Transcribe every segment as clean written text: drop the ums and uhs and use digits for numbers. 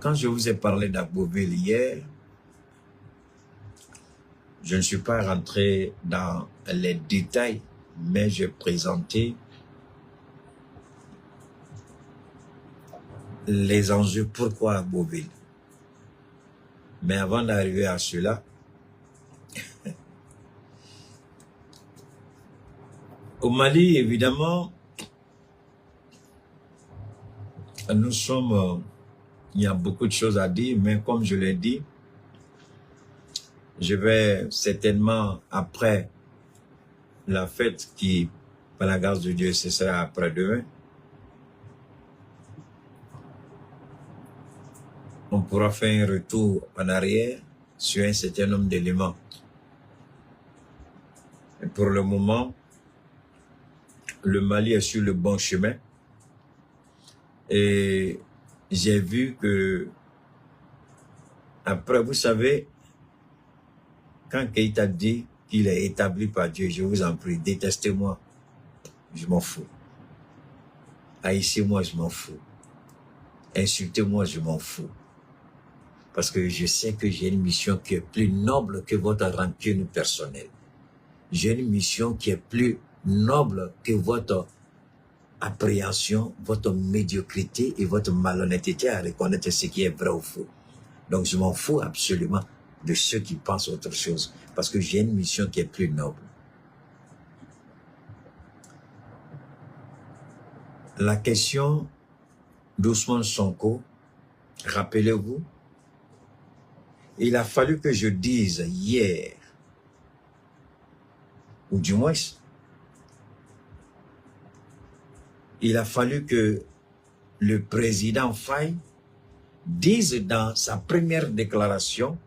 Quand je vous ai parlé d'Agboville hier, je ne suis pas rentré dans les détails, mais j'ai présenté les enjeux, pourquoi Agboville. Mais avant d'arriver à cela, au Mali, évidemment, nous sommes, il y a beaucoup de choses à dire, mais comme je l'ai dit, je vais certainement, après la fête qui, par la grâce de Dieu, ce sera après-demain, on pourra faire un retour en arrière sur un certain nombre d'éléments. Et pour le moment, le Mali est sur le bon chemin. Et j'ai vu que, après, vous savez, quand Keïta dit qu'il est établi par Dieu, je vous en prie, détestez-moi, je m'en fous. Haïssez-moi, je m'en fous. Insultez-moi, je m'en fous. Parce que je sais que j'ai une mission qui est plus noble que votre rancune personnelle. J'ai une mission qui est plus noble que votre appréhension, votre médiocrité et votre malhonnêteté à reconnaître ce qui est vrai ou faux. Donc je m'en fous absolument de ceux qui pensent autre chose, parce que j'ai une mission qui est plus noble. La question d'Ousmane Sonko, rappelez-vous, il a fallu que je dise hier, ou du moins, il a fallu que le président Faye dise dans sa première déclaration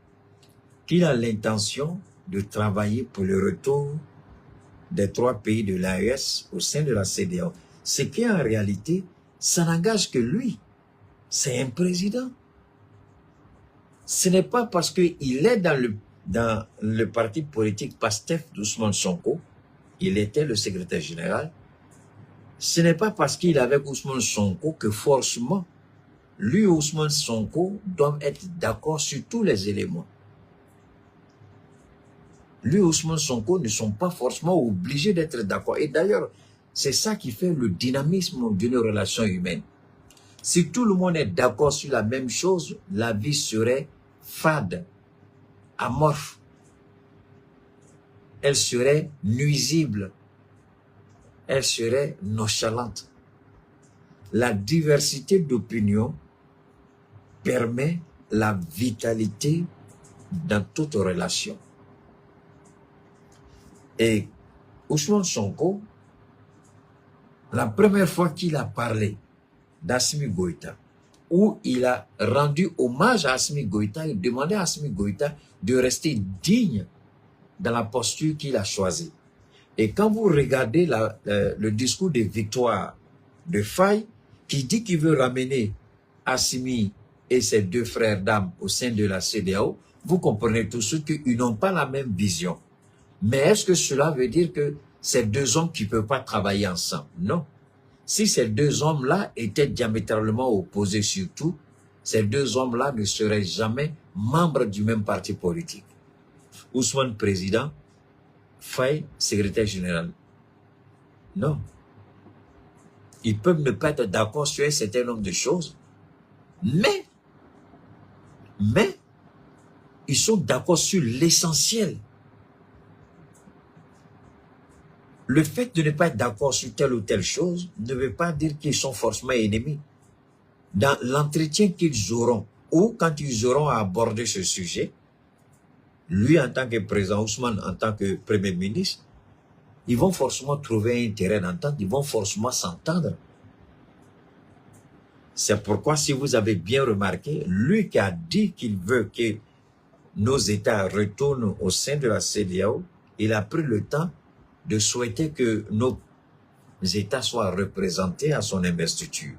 qu'il a l'intention de travailler pour le retour des 3 pays de l'AES au sein de la CEDEAO. Ce qui en réalité, ça n'engage que lui. C'est un président. Ce n'est pas parce qu'il est dans le parti politique PASTEF d'Ousmane Sonko, il était le secrétaire général. Ce n'est pas parce qu'il est avec Ousmane Sonko que forcément, lui et Ousmane Sonko doivent être d'accord sur tous les éléments. Lui et Ousmane Sonko ne sont pas forcément obligés d'être d'accord. Et d'ailleurs, c'est ça qui fait le dynamisme d'une relation humaine. Si tout le monde est d'accord sur la même chose, la vie serait fade, amorphe. Elle serait nuisible. Elle serait nonchalante. La diversité d'opinions permet la vitalité dans toute relation. Et Ousmane Sonko, la première fois qu'il a parlé d'Assimi Goïta, où il a rendu hommage à Assimi Goïta, il demandait à Assimi Goïta de rester digne dans la posture qu'il a choisie. Et quand vous regardez le discours de victoire de Faye, qui dit qu'il veut ramener Assimi et ses 2 frères d'âme au sein de la CEDEAO, vous comprenez tout de suite qu'ils n'ont pas la même vision. Mais est-ce que cela veut dire que ces 2 hommes qui ne peuvent pas travailler ensemble? Non. Si ces 2 hommes-là étaient diamétralement opposés surtout, ces 2 hommes-là ne seraient jamais membres du même parti politique. Ousmane président, Faye secrétaire général. Non. Ils peuvent ne pas être d'accord sur un certain nombre de choses, mais ils sont d'accord sur l'essentiel. Le fait de ne pas être d'accord sur telle ou telle chose ne veut pas dire qu'ils sont forcément ennemis. Dans l'entretien qu'ils auront, ou quand ils auront à aborder ce sujet, lui en tant que président, Ousmane en tant que premier ministre, ils vont forcément trouver un terrain d'entente, ils vont forcément s'entendre. C'est pourquoi, si vous avez bien remarqué, lui qui a dit qu'il veut que nos États retournent au sein de la CEDEAO, il a pris le temps de souhaiter que nos États soient représentés à son investiture.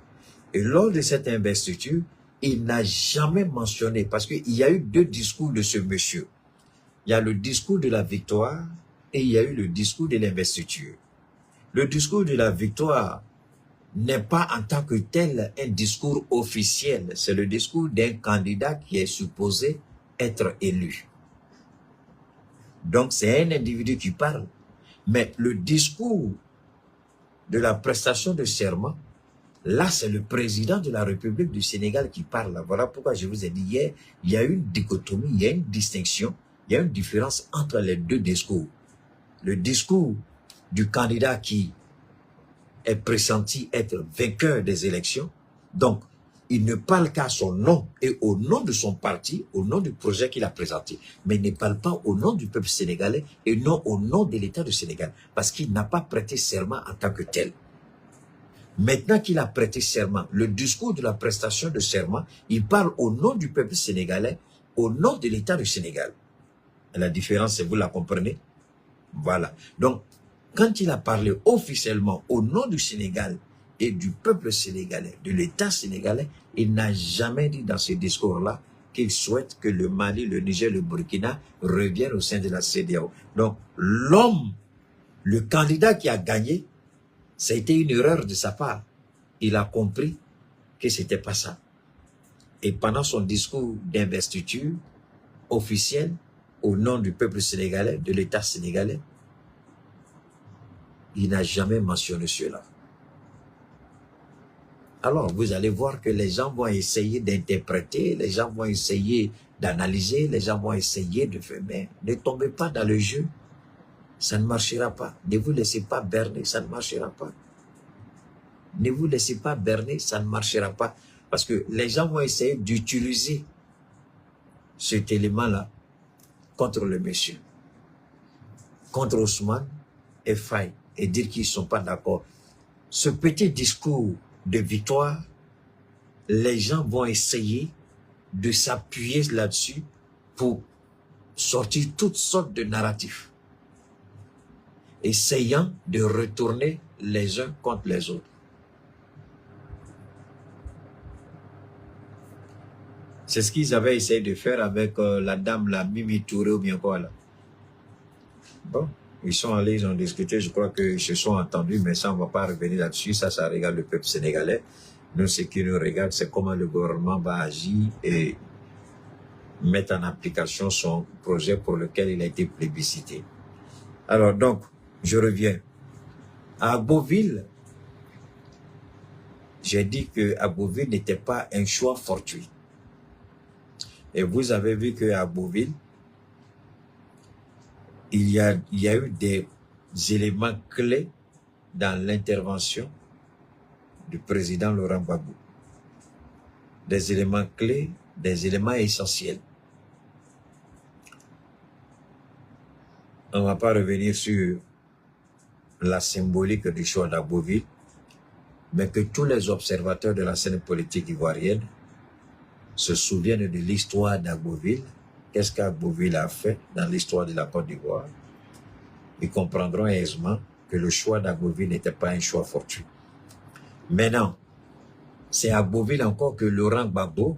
Et lors de cette investiture, il n'a jamais mentionné, parce qu'il y a eu 2 discours de ce monsieur. Il y a le discours de la victoire et il y a eu le discours de l'investiture. Le discours de la victoire, n'est pas en tant que tel un discours officiel. C'est le discours d'un candidat qui est supposé être élu. Donc c'est un individu qui parle. Mais le discours de la prestation de serment, là c'est le président de la République du Sénégal qui parle. Voilà pourquoi je vous ai dit hier, il y a une dichotomie, il y a une distinction, il y a une différence entre les deux discours. Le discours du candidat qui est pressenti être vainqueur des élections, donc il ne parle qu'à son nom et au nom de son parti, au nom du projet qu'il a présenté, mais il ne parle pas au nom du peuple sénégalais et non au nom de l'État du Sénégal, parce qu'il n'a pas prêté serment en tant que tel. Maintenant qu'il a prêté serment, le discours de la prestation de serment, il parle au nom du peuple sénégalais, au nom de l'État du Sénégal. Et la différence, vous la comprenez? Voilà. Donc, quand il a parlé officiellement au nom du Sénégal et du peuple sénégalais, de l'État sénégalais, il n'a jamais dit dans ce discours-là qu'il souhaite que le Mali, le Niger, le Burkina reviennent au sein de la CEDEAO. Donc, l'homme, le candidat qui a gagné, ça a été une erreur de sa part. Il a compris que c'était pas ça. Et pendant son discours d'investiture officiel, au nom du peuple sénégalais, de l'État sénégalais, il n'a jamais mentionné cela. Alors, vous allez voir que les gens vont essayer d'interpréter, les gens vont essayer d'analyser, les gens vont essayer de faire, mais ne tombez pas dans le jeu. Ça ne marchera pas. Ne vous laissez pas berner, ça ne marchera pas. Ne vous laissez pas berner, ça ne marchera pas. Parce que les gens vont essayer d'utiliser cet élément-là contre le monsieur, contre Ousmane et Faye, et dire qu'ils ne sont pas d'accord. Ce petit discours de victoire, les gens vont essayer de s'appuyer là-dessus pour sortir toutes sortes de narratifs, essayant de retourner les uns contre les autres. C'est ce qu'ils avaient essayé de faire avec la dame, la Mimi Touré ou bien quoi là. Bon, ils sont allés, ils ont discuté, je crois qu'ils se sont entendus, mais ça, on ne va pas revenir là-dessus. Ça regarde le peuple sénégalais. Nous, ce qui nous regarde, c'est comment le gouvernement va agir et mettre en application son projet pour lequel il a été plébiscité. Alors, donc, je reviens. À Beauville, j'ai dit que Beauville n'était pas un choix fortuit. Et vous avez vu qu'à Beauville, il y a eu des éléments clés dans l'intervention du président Laurent Gbagbo. Des éléments clés, des éléments essentiels. On ne va pas revenir sur la symbolique du choix d'Agboville, mais que tous les observateurs de la scène politique ivoirienne se souviennent de l'histoire d'Agboville. Qu'est-ce qu'Agboville a fait dans l'histoire de la Côte d'Ivoire? Ils comprendront aisément que le choix d'Agboville n'était pas un choix fortuit. Maintenant, c'est à Beauville encore que Laurent Gbagbo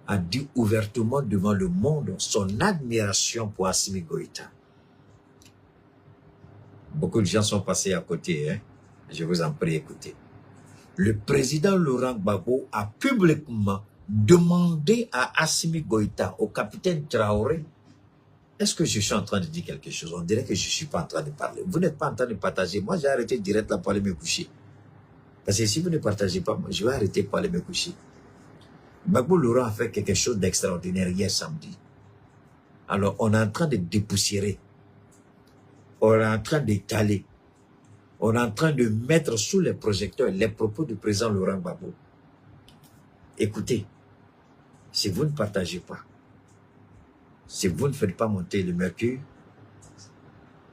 a dit ouvertement devant le monde son admiration pour Assimi Goïta. Beaucoup de gens sont passés à côté, hein? Je vous en prie, écoutez. Le président Laurent Gbagbo a publiquement demandé à Assimi Goïta, au capitaine Traoré, est-ce que je suis en train de dire quelque chose? On dirait que je ne suis pas en train de parler. Vous n'êtes pas en train de partager. Moi, j'ai arrêté direct là pour aller me coucher. Parce que si vous ne partagez pas, moi, je vais arrêter pour aller me coucher. Gbagbo Laurent a fait quelque chose d'extraordinaire hier samedi. Alors, on est en train de dépoussiérer. On est en train d'étaler. On est en train de mettre sous les projecteurs les propos du président Laurent Gbagbo. Écoutez, si vous ne partagez pas, si vous ne faites pas monter le mercure,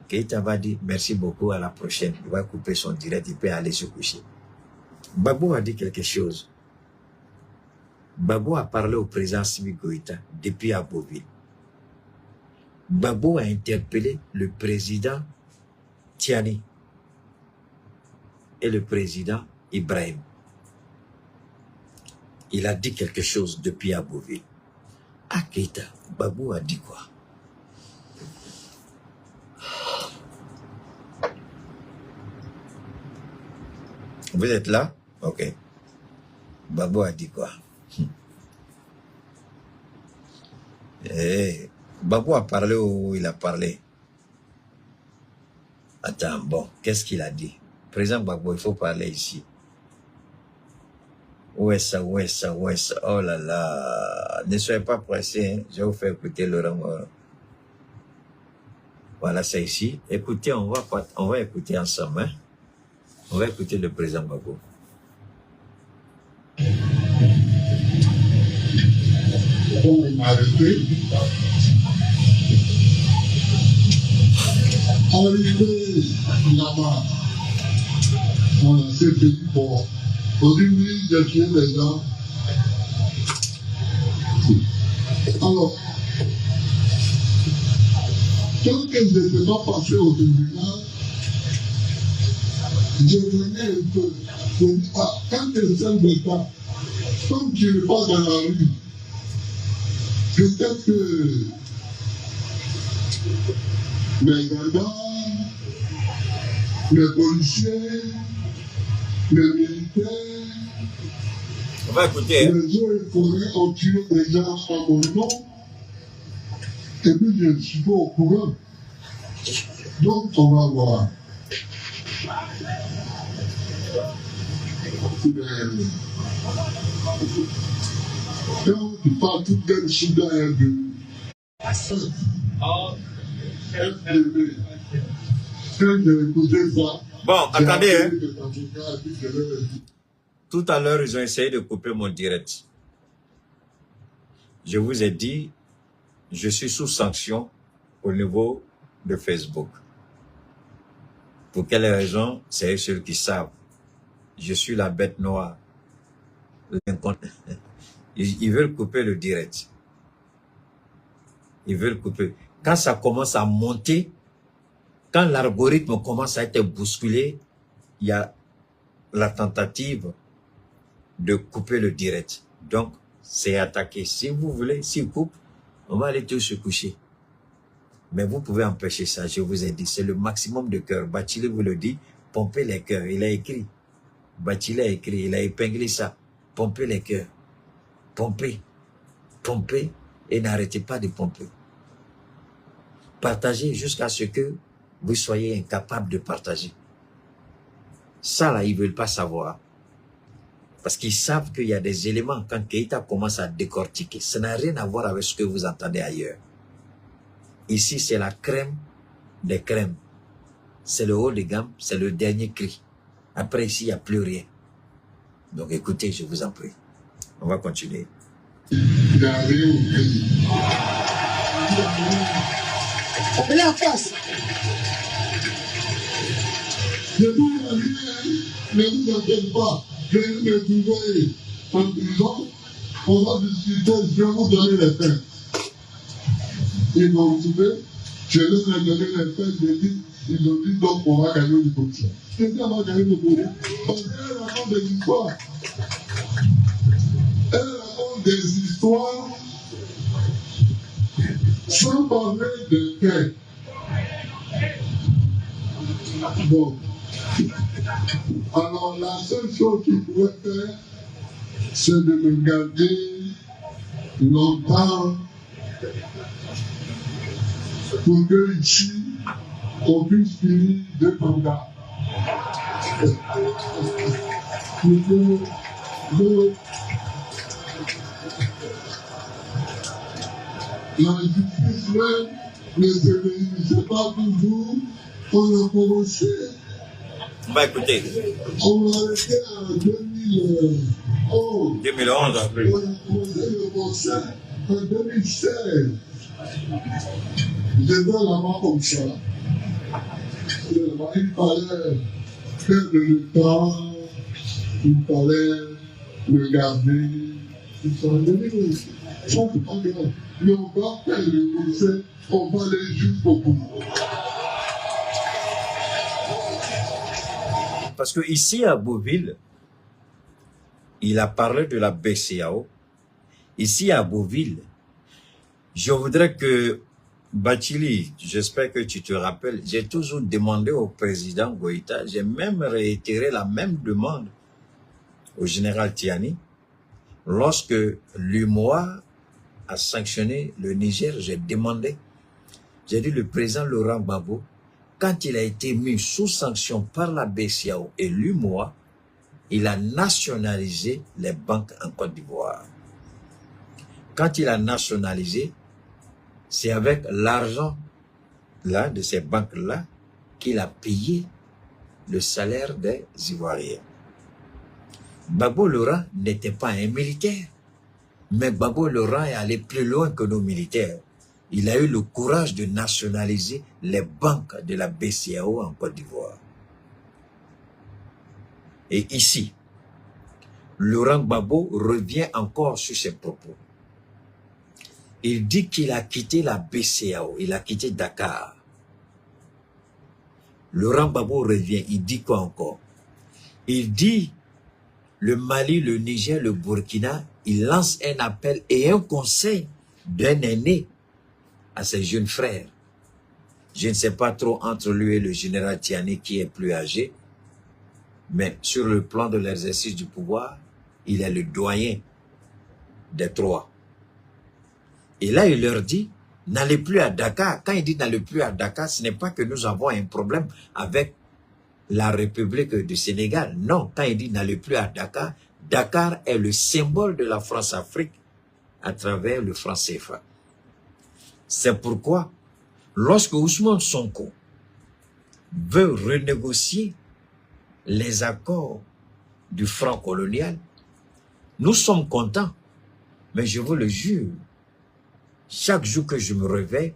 Keïta va dire merci beaucoup, à la prochaine. Il va couper son direct, il peut aller se coucher. Gbagbo a dit quelque chose. Gbagbo a parlé au président Assimi Goïta depuis à Beauville. Gbagbo a interpellé le président Tiani et le président Ibrahim. Il a dit quelque chose depuis à Beauville. À Keïta, Gbagbo a dit quoi? Vous êtes là? Ok. Babo a dit quoi? Babo a parlé ou il a parlé? Attends, bon, qu'est-ce qu'il a dit? Président Babo, il faut parler ici. Où est ça? Oh là là. Ne soyez pas pressés, hein. Je vais vous faire écouter Laurent. Voilà, c'est ici. Écoutez, on va écouter ensemble. Hein. On va écouter le président Babo. On m'a arrêté. Arrivé là-bas, on s'est dit, bon, au début, j'ai tué les gens. Alors, tant que je n'étais pas passé au tribunal, je venais un peu. Je dis, ah, quand tu es seul d'État, comme tu n'es pas dans la rue, peut-être que les gendarmes, les policiers, les militaires, on va écouter. Les eaux et forêts ont tué des gens à mon nom, et puis je ne suis pas au courant. Donc on va voir. Quand tu parles tout d'un Soudan et de FDB, quand j'ai écouté ça, bon, attendez, hein. Tout à l'heure, ils ont essayé de couper mon direct. Je vous ai dit, je suis sous sanction au niveau de Facebook. Pour quelle raison? C'est eux ceux qui savent. Je suis la bête noire. Ils veulent couper le direct. Ils veulent couper. Quand ça commence à monter, quand l'algorithme commence à être bousculé, il y a la tentative de couper le direct. Donc, c'est attaqué. Si vous voulez, s'il coupe, on va aller tous se coucher. Mais vous pouvez empêcher ça, je vous ai dit. C'est le maximum de cœur. Bachile vous le dit, pompez les cœurs. Il a écrit. Bachile a écrit, il a épinglé ça. Pompez les cœurs. Pompez. Pompez et n'arrêtez pas de pomper. Partagez jusqu'à ce que vous soyez incapable de partager. Ça, là, ils ne veulent pas savoir. Parce qu'ils savent qu'il y a des éléments, quand Keïta commence à décortiquer, ça n'a rien à voir avec ce que vous entendez ailleurs. Ici, c'est la crème des crèmes. C'est le haut de gamme, c'est le dernier cri. Après, ici, il n'y a plus rien. Donc, écoutez, je vous en prie. On va continuer. Il n'y a rien au pays. Il y a en face. Je dis à lui, ne vous inquiétez pas. Je vais me trouver en prison. On va discuter, je vais vous donner les faits. Ils m'ont trouvé, je leur ai donné les faits, ils ont dit donc on va gagner une position. Je dis on va gagner une position. Parce qu'elle raconte des histoires. Elle raconte des histoires sans parler de faits. Bon. Alors la seule chose qu'il pouvait faire, c'est de me garder longtemps pour que ici, on puisse finir deux mandats. La justice même ne se réunissait pas toujours. On a commencé. On va écouter. On a arrêté en 2011. 2011. On a commencé le procès en 2016. J'étais là-bas comme ça. Il fallait faire le temps, il fallait le garder. Ils sont devenus. Ils sont pas grands. Mais on va faire le procès, on va aller jusqu'au bout. Parce que ici à Beauville, il a parlé de la BCAO. Ici à Beauville, je voudrais que Bachili, j'espère que tu te rappelles, j'ai toujours demandé au président Goïta, j'ai même réitéré la même demande au général Tiani. Lorsque l'UMOA a sanctionné le Niger, j'ai demandé, j'ai dit le président Laurent Gbagbo, quand il a été mis sous sanction par la BCEAO et l'UMOA, il a nationalisé les banques en Côte d'Ivoire. Quand il a nationalisé, c'est avec l'argent là de ces banques-là qu'il a payé le salaire des Ivoiriens. Gbagbo Laurent n'était pas un militaire, mais Gbagbo Laurent est allé plus loin que nos militaires. Il a eu le courage de nationaliser les banques de la BCEAO en Côte d'Ivoire. Et ici, Laurent Gbagbo revient encore sur ses propos. Il dit qu'il a quitté la BCEAO, il a quitté Dakar. Laurent Gbagbo revient, il dit quoi encore? Il dit, le Mali, le Niger, le Burkina, il lance un appel et un conseil d'un aîné à ses jeunes frères. Je ne sais pas trop entre lui et le général Tiani qui est plus âgé, mais sur le plan de l'exercice du pouvoir, il est le doyen des trois. Et là, il leur dit, n'allez plus à Dakar. Quand il dit n'allez plus à Dakar, ce n'est pas que nous avons un problème avec la République du Sénégal. Non, quand il dit n'allez plus à Dakar, Dakar est le symbole de la France-Afrique à travers le franc CFA. C'est pourquoi, lorsque Ousmane Sonko veut renégocier les accords du franc colonial, nous sommes contents, mais je vous le jure, chaque jour que je me réveille,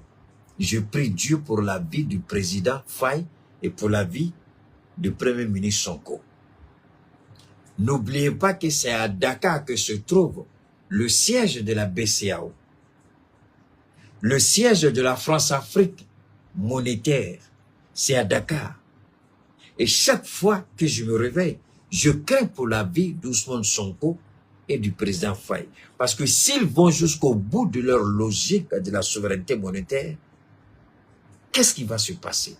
je prie Dieu pour la vie du président Faye et pour la vie du premier ministre Sonko. N'oubliez pas que c'est à Dakar que se trouve le siège de la BCEAO, le siège de la France-Afrique monétaire, c'est à Dakar. Et chaque fois que je me réveille, je crains pour la vie d'Ousmane Sonko et du président Faye. Parce que s'ils vont jusqu'au bout de leur logique de la souveraineté monétaire, qu'est-ce qui va se passer?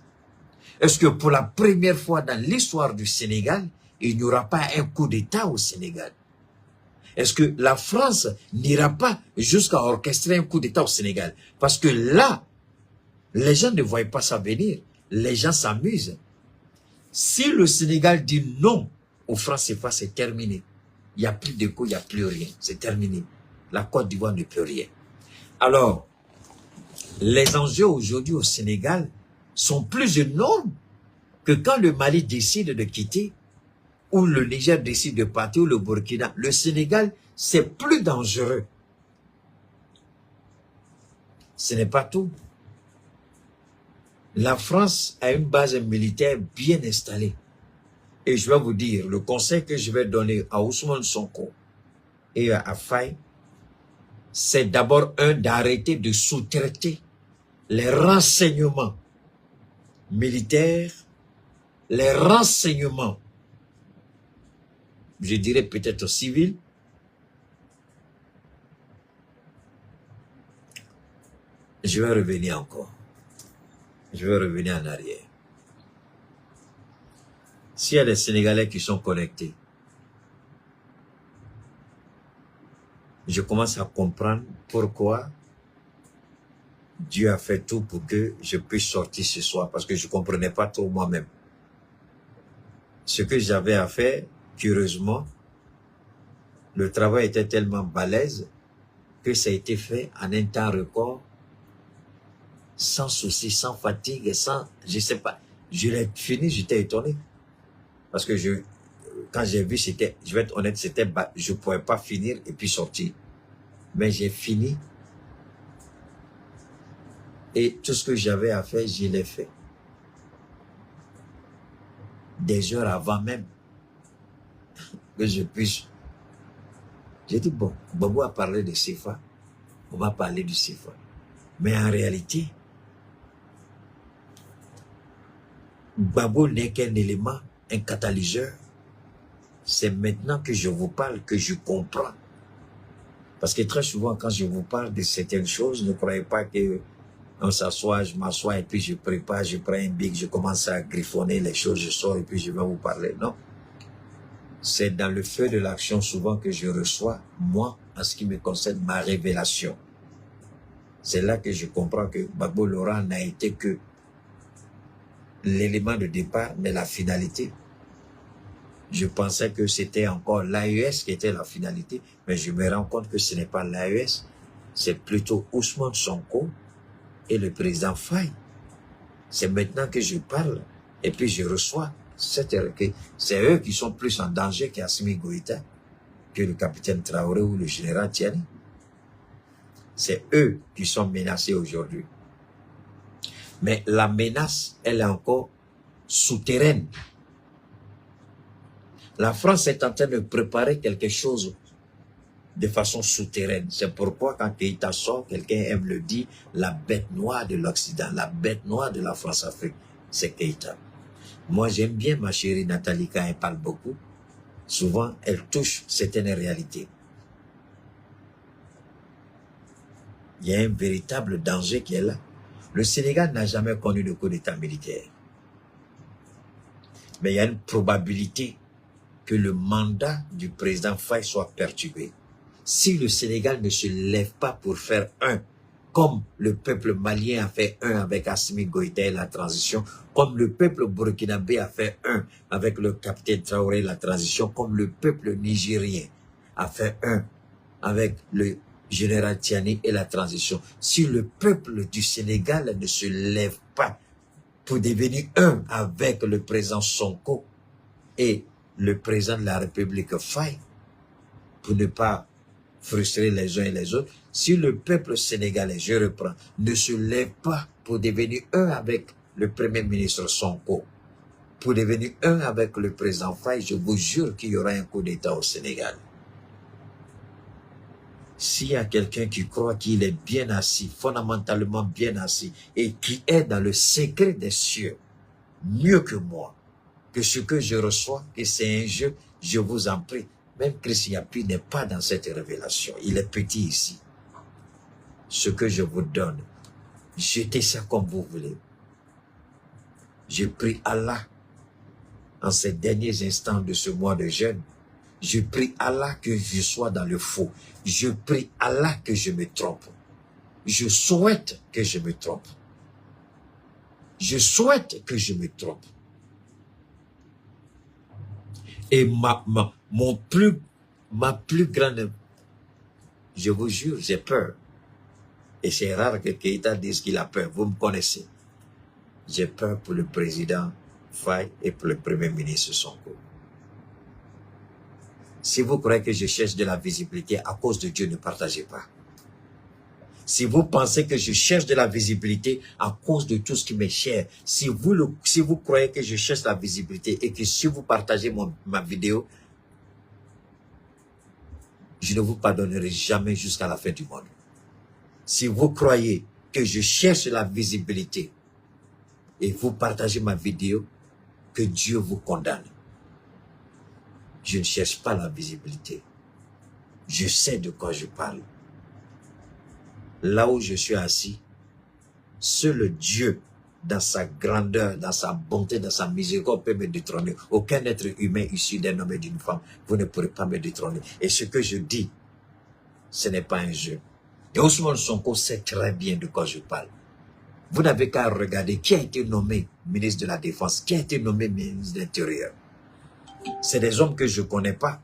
Est-ce que pour la première fois dans l'histoire du Sénégal, il n'y aura pas un coup d'État au Sénégal? Est-ce que la France n'ira pas jusqu'à orchestrer un coup d'État au Sénégal? Parce que là, les gens ne voient pas ça venir. Les gens s'amusent. Si le Sénégal dit non au franc CFA, c'est terminé. Il n'y a plus d'écho, il n'y a plus rien. C'est terminé. La Côte d'Ivoire ne peut rien. Alors, les enjeux aujourd'hui au Sénégal sont plus énormes que quand le Mali décide de quitter, ou le Niger décide de partir, ou le Burkina. Le Sénégal, c'est plus dangereux. Ce n'est pas tout. La France a une base militaire bien installée. Et je vais vous dire, le conseil que je vais donner à Ousmane Sonko et à Faye, c'est d'abord d'arrêter de sous-traiter les renseignements militaires, les renseignements, je dirais peut-être civils, je vais revenir encore. Je vais revenir en arrière. S'il y a des Sénégalais qui sont connectés, je commence à comprendre pourquoi Dieu a fait tout pour que je puisse sortir ce soir, parce que je ne comprenais pas trop moi-même. Ce que j'avais à faire, curieusement, le travail était tellement balèze que ça a été fait en un temps record, sans souci, sans fatigue, sans, je sais pas. Je l'ai fini, j'étais étonné. Parce que quand j'ai vu, c'était, je vais être honnête, je ne pouvais pas finir et puis sortir. Mais j'ai fini. Et tout ce que j'avais à faire, je l'ai fait. Des heures avant même que je puisse. J'ai dit, bon, Gbagbo a parlé de CFA, on va parler du CFA. Mais en réalité, Gbagbo n'est qu'un élément, un catalyseur. C'est maintenant que je vous parle que je comprends. Parce que très souvent, quand je vous parle de certaines choses, ne croyez pas que On s'assoit, je m'assois et puis je prépare, je prends un bic, je commence à griffonner les choses, je sors et puis je vais vous parler. Non. C'est dans le feu de l'action souvent que je reçois, moi, en ce qui me concerne, ma révélation. C'est là que je comprends que Gbagbo Laurent n'a été que l'élément de départ, mais la finalité. Je pensais que c'était encore l'AES qui était la finalité, mais je me rends compte que ce n'est pas l'AES, c'est plutôt Ousmane Sonko et le président Faye. C'est maintenant que je parle et puis je reçois cette requête. C'est eux qui sont plus en danger qu'Assimi Goïta, que le capitaine Traoré ou le général Tiani. C'est eux qui sont menacés aujourd'hui. Mais la menace, elle est encore souterraine. La France est en train de préparer quelque chose de façon souterraine. C'est pourquoi quand Keïta sort, quelqu'un aime le dire, la bête noire de l'Occident, la bête noire de la France-Afrique, c'est Keïta. Moi, j'aime bien ma chérie Nathalie quand elle parle beaucoup. Souvent, elle touche certaines réalités. Il y a un véritable danger qui est là. Le Sénégal n'a jamais connu de coup d'État militaire. Mais il y a une probabilité que le mandat du président Faye soit perturbé. Si le Sénégal ne se lève pas pour faire un, comme le peuple malien a fait un avec Assimi Goïta et la transition, comme le peuple burkinabé a fait un avec le capitaine Traoré et la transition, comme le peuple nigérien a fait un avec le général Tiani et la transition. Si le peuple du Sénégal ne se lève pas pour devenir un avec le président Sonko et le président de la République Faye, pour ne pas frustrer les uns et les autres, si le peuple sénégalais, je reprends, ne se lève pas pour devenir un avec le premier ministre Sonko, pour devenir un avec le président Faye, je vous jure qu'il y aura un coup d'État au Sénégal. S'il y a quelqu'un qui croit qu'il est bien assis, fondamentalement bien assis, et qui est dans le secret des cieux, mieux que moi, que ce que je reçois, que c'est un jeu, je vous en prie. Même Christ Yapi n'est pas dans cette révélation. Il est petit ici. Ce que je vous donne, jetez ça comme vous voulez. Je prie Allah, en ces derniers instants de ce mois de jeûne, je prie Allah que je sois dans le faux. Je prie Allah que je me trompe. Je souhaite que je me trompe. Je souhaite que je me trompe. Et ma plus grande, je vous jure, j'ai peur. Et c'est rare que Keïta dise qu'il a peur. Vous me connaissez. J'ai peur pour le président Faye et pour le premier ministre Sonko. Si vous croyez que je cherche de la visibilité, à cause de Dieu, ne partagez pas. Si vous pensez que je cherche de la visibilité à cause de tout ce qui m'est cher, si vous croyez que je cherche la visibilité et que si vous partagez ma vidéo, je ne vous pardonnerai jamais jusqu'à la fin du monde. Si vous croyez que je cherche la visibilité et vous partagez ma vidéo, que Dieu vous condamne. Je ne cherche pas la visibilité. Je sais de quoi je parle. Là où je suis assis, seul Dieu, dans sa grandeur, dans sa bonté, dans sa miséricorde, peut me détrôner. Aucun être humain issu d'un homme et d'une femme, vous ne pourrez pas me détrôner. Et ce que je dis, ce n'est pas un jeu. Et Ousmane Sonko sait très bien de quoi je parle. Vous n'avez qu'à regarder qui a été nommé ministre de la Défense, qui a été nommé ministre de l'Intérieur. C'est des hommes que je ne connais pas.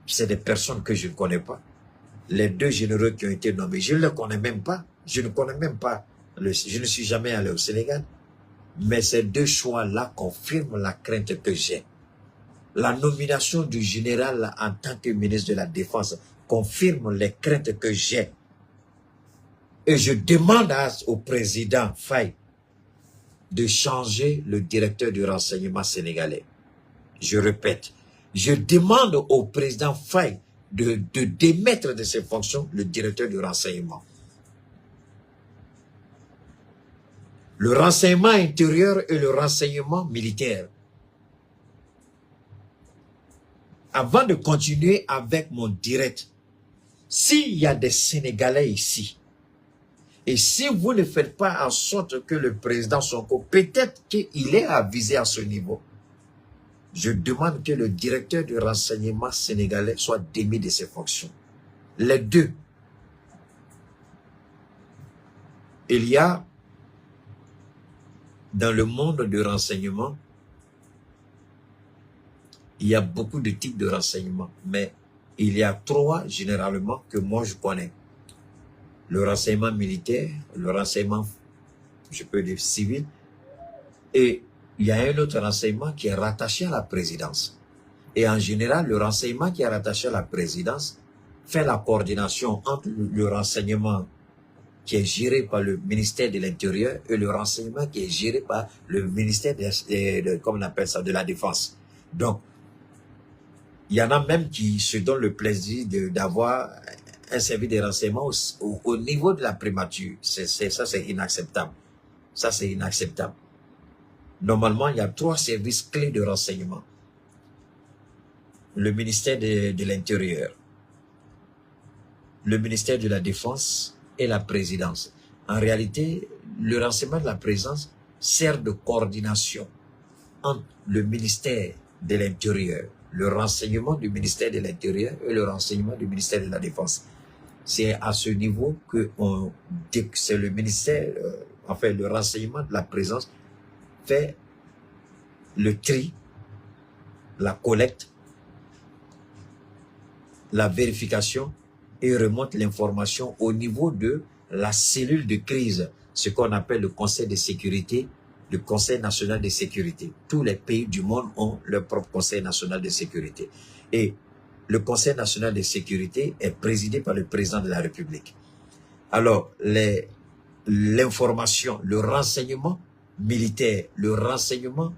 C'est des personnes que je ne connais pas. Les deux généraux qui ont été nommés, je ne les connais même pas. Je ne connais même pas. Je ne suis jamais allé au Sénégal. Mais ces deux choix-là confirment la crainte que j'ai. La nomination du général en tant que ministre de la Défense confirme les craintes que j'ai. Et je demande au président Faye de changer le directeur du renseignement sénégalais. Je répète, je demande au président Faye de démettre de ses fonctions le directeur du renseignement. Le renseignement intérieur et le renseignement militaire. Avant de continuer avec mon direct, s'il y a des Sénégalais ici, Et si vous ne faites pas en sorte que le président Sonko, peut-être qu'il est avisé à ce niveau, je demande que le directeur du renseignement sénégalais soit démis de ses fonctions. Les deux. Il y a dans le monde du renseignement, il y a beaucoup de types de renseignements, mais il y a trois généralement que moi je connais. Le renseignement militaire, le renseignement, je peux dire civil, et il y a un autre renseignement qui est rattaché à la présidence. Et en général, le renseignement qui est rattaché à la présidence fait la coordination entre le renseignement qui est géré par le ministère de l'Intérieur et le renseignement qui est géré par le ministère comme on appelle ça, de la Défense. Donc, il y en a même qui se donnent le plaisir d'avoir un service de renseignement au niveau de la primature. Ça, c'est inacceptable. Ça, c'est inacceptable. Normalement, il y a trois services clés de renseignement. Le ministère de l'Intérieur, le ministère de la Défense et la présidence. En réalité, le renseignement de la présidence sert de coordination entre le ministère de l'Intérieur, le renseignement du ministère de l'Intérieur et le renseignement du ministère de la Défense. C'est à ce niveau que c'est le ministère, enfin le renseignement de la présidence fait le tri, la collecte, la vérification et remonte l'information au niveau de la cellule de crise, ce qu'on appelle le Conseil de sécurité, le Conseil national de sécurité. Tous les pays du monde ont leur propre Conseil national de sécurité. Et le Conseil national de sécurité est présidé par le président de la République. Alors, l'information, le renseignement militaire, le renseignement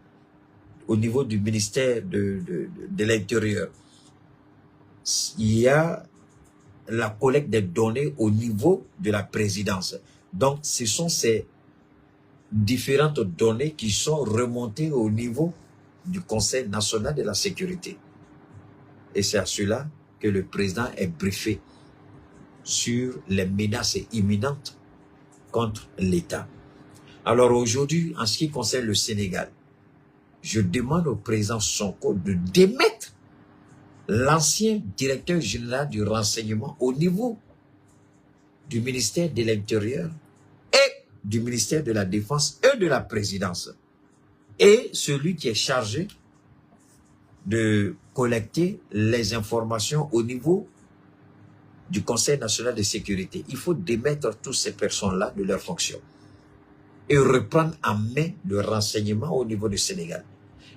au niveau du ministère de l'Intérieur, il y a la collecte des données au niveau de la présidence. Donc, ce sont ces différentes données qui sont remontées au niveau du Conseil national de la sécurité. Et c'est à cela que le président est briefé sur les menaces imminentes contre l'État. Alors aujourd'hui, en ce qui concerne le Sénégal, je demande au président Sonko de démettre l'ancien directeur général du renseignement au niveau du ministère de l'Intérieur et du ministère de la Défense et de la présidence. Et celui qui est chargé de collecter les informations au niveau du Conseil national de sécurité. Il faut démettre toutes ces personnes-là de leurs fonctions et reprendre en main le renseignement au niveau du Sénégal.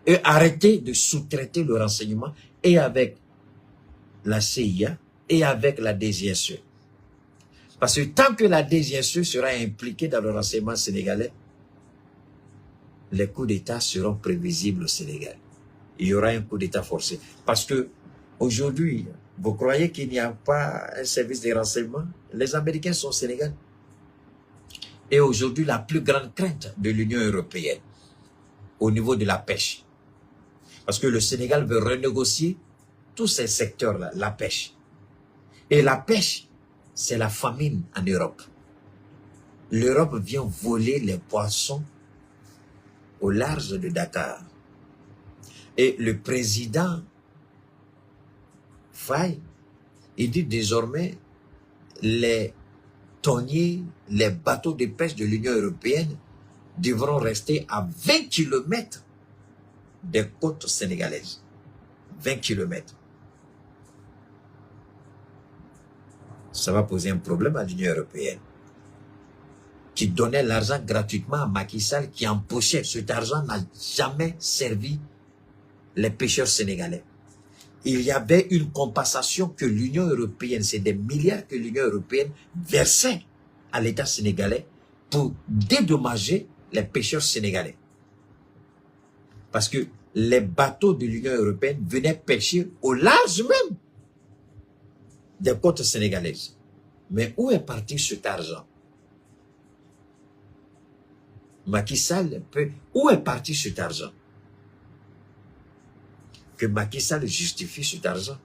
Et arrêter de sous-traiter le renseignement et avec la CIA et avec la DGSE. Parce que tant que la DGSE sera impliquée dans le renseignement sénégalais, les coups d'État seront prévisibles au Sénégal. Il y aura un coup d'État forcé. Parce que aujourd'hui, vous croyez qu'il n'y a pas un service de renseignement? Les Américains sont au Sénégal. Et aujourd'hui, la plus grande crainte de l'Union européenne au niveau de la pêche. Parce que le Sénégal veut renégocier tous ces secteurs-là, la pêche. Et la pêche, c'est la famine en Europe. L'Europe vient voler les poissons au large de Dakar. Et le président Faye, il dit désormais les tonniers, les bateaux de pêche de l'Union européenne devront rester à 20 km des côtes sénégalaises. 20 km. Ça va poser un problème à l'Union européenne, qui donnait l'argent gratuitement à Macky Sall, qui empochait. Cet argent n'a jamais servi les pêcheurs sénégalais. Il y avait une compensation que l'Union européenne, c'est des milliards que l'Union européenne versait à l'État sénégalais pour dédommager les pêcheurs sénégalais. Parce que les bateaux de l'Union européenne venaient pêcher au large même des côtes sénégalaises. Mais où est parti cet argent? Macky Sall où est parti cet argent? Que Macky Sall justifie cet argent.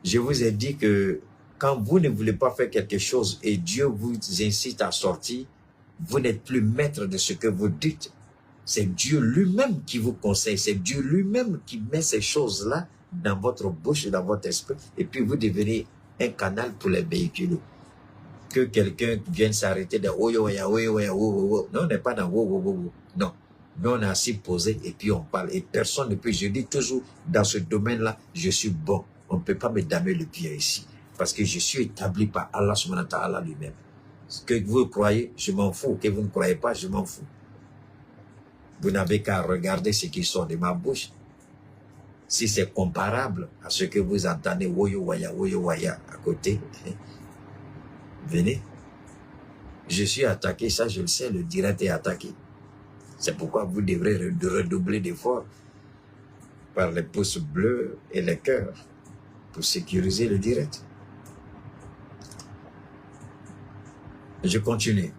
Je vous ai dit que quand vous ne voulez pas faire quelque chose et Dieu vous incite à sortir, vous n'êtes plus maître de ce que vous dites. C'est Dieu lui-même qui vous conseille. C'est Dieu lui-même qui met ces choses-là dans votre bouche et dans votre esprit. Et puis vous devenez un canal pour les véhiculer. Que quelqu'un vienne s'arrêter de oh yo ya, oh yo ya, oh. Non, on n'est pas dans oh. Non. Nous, on est assis posé et puis on parle. Et personne ne peut. Je dis toujours, dans ce domaine-là, je suis bon. On ne peut pas me damer le pied ici. Parce que je suis établi par Allah subhanahu wa ta'ala lui-même. Que vous croyez, je m'en fous. Que vous ne croyez pas, je m'en fous. Vous n'avez qu'à regarder ce qui sort de ma bouche. Si c'est comparable à ce que vous entendez, woyo waya, à côté, venez. Je suis attaqué, ça je le sais, le direct est attaqué. C'est pourquoi vous devrez redoubler d'efforts par les pouces bleus et les cœurs pour sécuriser le direct. Je continue.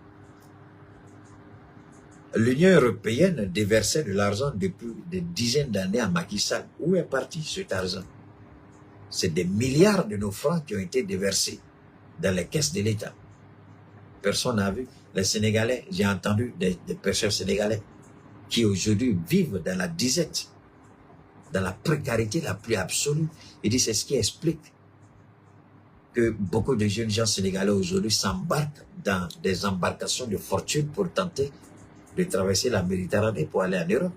L'Union européenne déversait de l'argent depuis des dizaines d'années à Macky Sall. Où est parti cet argent? C'est des milliards de nos francs qui ont été déversés dans les caisses de l'État. Personne n'a vu. Les Sénégalais, j'ai entendu des pêcheurs sénégalais qui aujourd'hui vivent dans la disette, dans la précarité la plus absolue. Il dit c'est ce qui explique que beaucoup de jeunes gens sénégalais aujourd'hui s'embarquent dans des embarcations de fortune pour tenter de traverser la Méditerranée pour aller en Europe.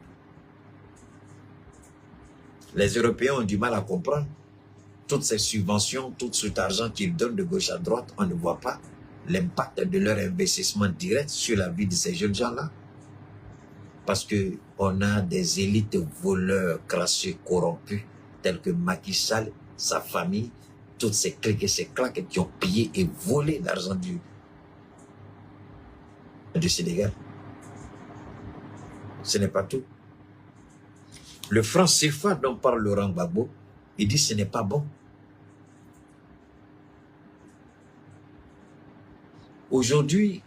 Les Européens ont du mal à comprendre. Toutes ces subventions, tout cet argent qu'ils donnent de gauche à droite, on ne voit pas l'impact de leur investissement direct sur la vie de ces jeunes gens-là. Parce qu'on a des élites voleurs, crasseux, corrompus, tels que Macky Sall, sa famille, toutes ces cliques et ces claques qui ont pillé et volé l'argent du Sénégal. Ce n'est pas tout. Le franc CFA dont parle Laurent Gbagbo, il dit ce n'est pas bon. Aujourd'hui,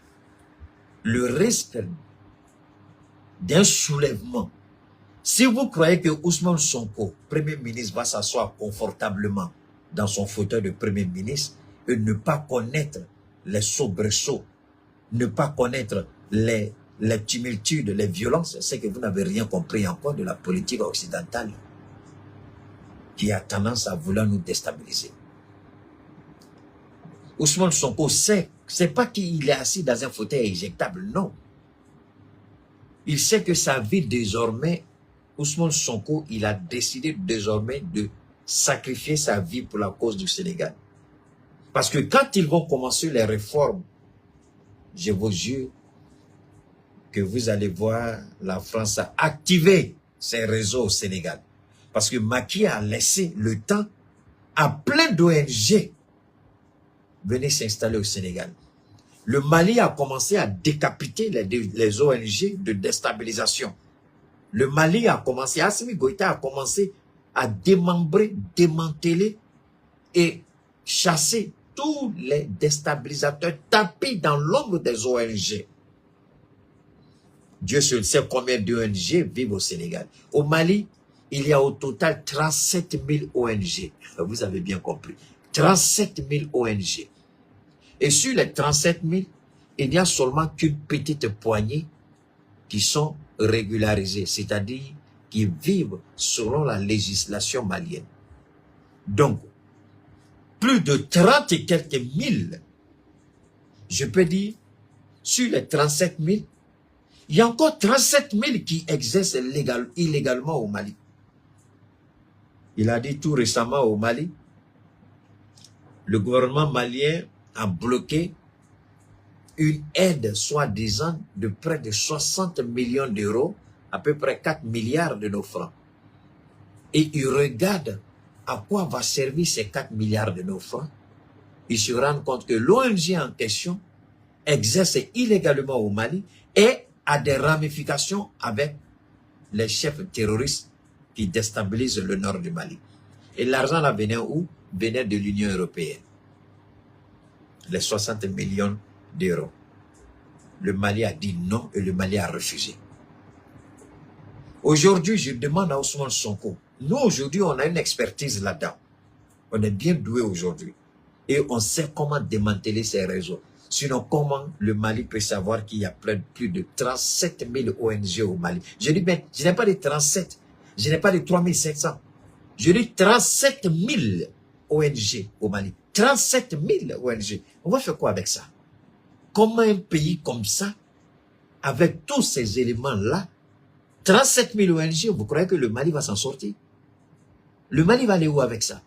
le risque d'un soulèvement, si vous croyez que Ousmane Sonko, Premier ministre, va s'asseoir confortablement dans son fauteuil de Premier ministre et ne pas connaître les soubresauts, ne pas connaître les tumultudes, les violences, c'est que vous n'avez rien compris encore de la politique occidentale qui a tendance à vouloir nous déstabiliser. Ousmane Sonko sait, c'est pas qu'il est assis dans un fauteuil éjectable, non. Il sait que sa vie désormais, Ousmane Sonko, il a décidé désormais de sacrifier sa vie pour la cause du Sénégal. Parce que quand ils vont commencer les réformes, je vous jure que vous allez voir la France activer ses réseaux au Sénégal. Parce que Macky a laissé le temps à plein d'ONG venir s'installer au Sénégal. Le Mali a commencé à décapiter les ONG de déstabilisation. Le Mali a commencé, Assimi Goïta a commencé à démembrer, démanteler et chasser tous les déstabilisateurs tapis dans l'ombre des ONG. Dieu seul sait combien d'ONG vivent au Sénégal. Au Mali, il y a au total 37 000 ONG. Vous avez bien compris. 37 000 ONG. Et sur les 37 000, il n'y a seulement qu'une petite poignée qui sont régularisées, c'est-à-dire qui vivent selon la législation malienne. Donc, plus de 30 et quelques mille, je peux dire, sur les 37 000, il y a encore 37 000 qui exercent illégalement au Mali. Il a dit tout récemment au Mali, le gouvernement malien a bloqué une aide soi-disant de près de 60 millions d'euros, à peu près 4 milliards de nos francs. Et ils regardent à quoi va servir ces 4 milliards de nos francs. Ils se rendent compte que l'ONG en question exerce illégalement au Mali et a des ramifications avec les chefs terroristes qui déstabilisent le nord du Mali. Et l'argent là venait où? Venait de l'Union européenne. Les 60 millions d'euros. Le Mali a dit non et le Mali a refusé. Aujourd'hui, je demande à Ousmane Sonko. Nous, aujourd'hui, on a une expertise là-dedans. On est bien doué aujourd'hui. Et on sait comment démanteler ces réseaux. Sinon, comment le Mali peut savoir qu'il y a plus de 37 000 ONG au Mali? Je dis bien, je n'ai pas de 37, je n'ai pas de 3500. Je dis 37 000 ONG au Mali. 37 000 ONG. On va faire quoi avec ça? Comment un pays comme ça, avec tous ces éléments-là, 37 000 ONG, vous croyez que le Mali va s'en sortir? Le Mali va aller où avec ça?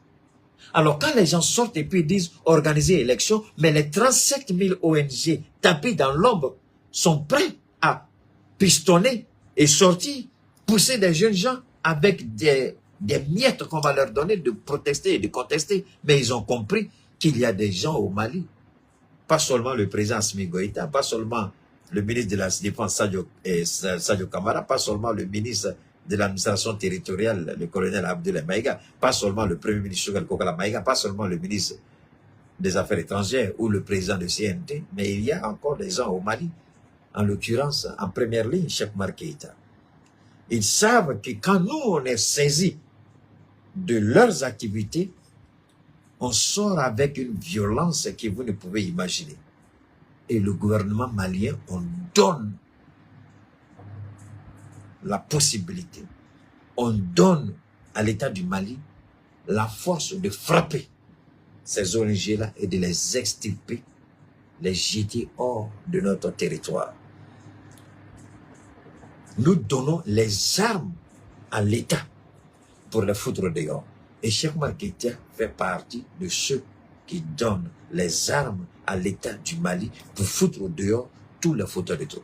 Alors quand les gens sortent et puis disent organiser élection, mais les 37 000 ONG tapés dans l'ombre sont prêts à pistonner et sortir, pousser des jeunes gens avec des miettes qu'on va leur donner de protester et de contester. Mais ils ont compris qu'il y a des gens au Mali, pas seulement le président Assimi Goïta, pas seulement le ministre de la Défense Sadio Kamara, pas seulement le ministre de l'administration territoriale, le colonel Abdoulaye Maïga, pas seulement le premier ministre Choguel Kokala Maïga, pas seulement le ministre des Affaires étrangères ou le président de CNT, mais il y a encore des gens au Mali, en l'occurrence, en première ligne, Cheikh Oumar Keïta. Ils savent que quand nous, on est saisis de leurs activités, on sort avec une violence que vous ne pouvez imaginer. Et le gouvernement malien, on donne la possibilité, on donne à l'État du Mali la force de frapper ces ONG-là et de les extirper, les jeter hors de notre territoire. Nous donnons les armes à l'État pour les foutre dehors. Et Cheikh Oumar Keïta fait partie de ceux qui donnent les armes à l'État du Mali pour foutre dehors tous les fauteurs de troupes.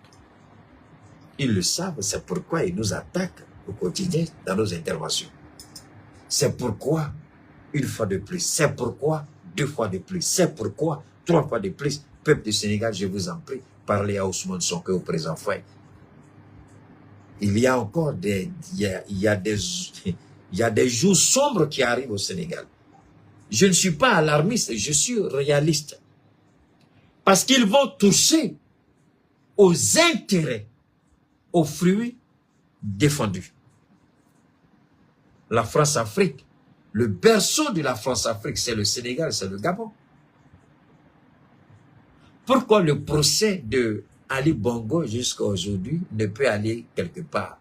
Ils le savent, c'est pourquoi ils nous attaquent au quotidien dans nos interventions. C'est pourquoi, une fois de plus, c'est pourquoi, deux fois de plus, c'est pourquoi, trois fois de plus, peuple du Sénégal, je vous en prie, parlez à Ousmane Sonko, au président Faye. Il y a encore des jours sombres qui arrivent au Sénégal. Je ne suis pas alarmiste, je suis réaliste. Parce qu'ils vont toucher aux intérêts, aux fruits défendus. La France-Afrique, le berceau de la France-Afrique, c'est le Sénégal, c'est le Gabon. Pourquoi le procès de Ali Bongo jusqu'à aujourd'hui ne peut aller quelque part?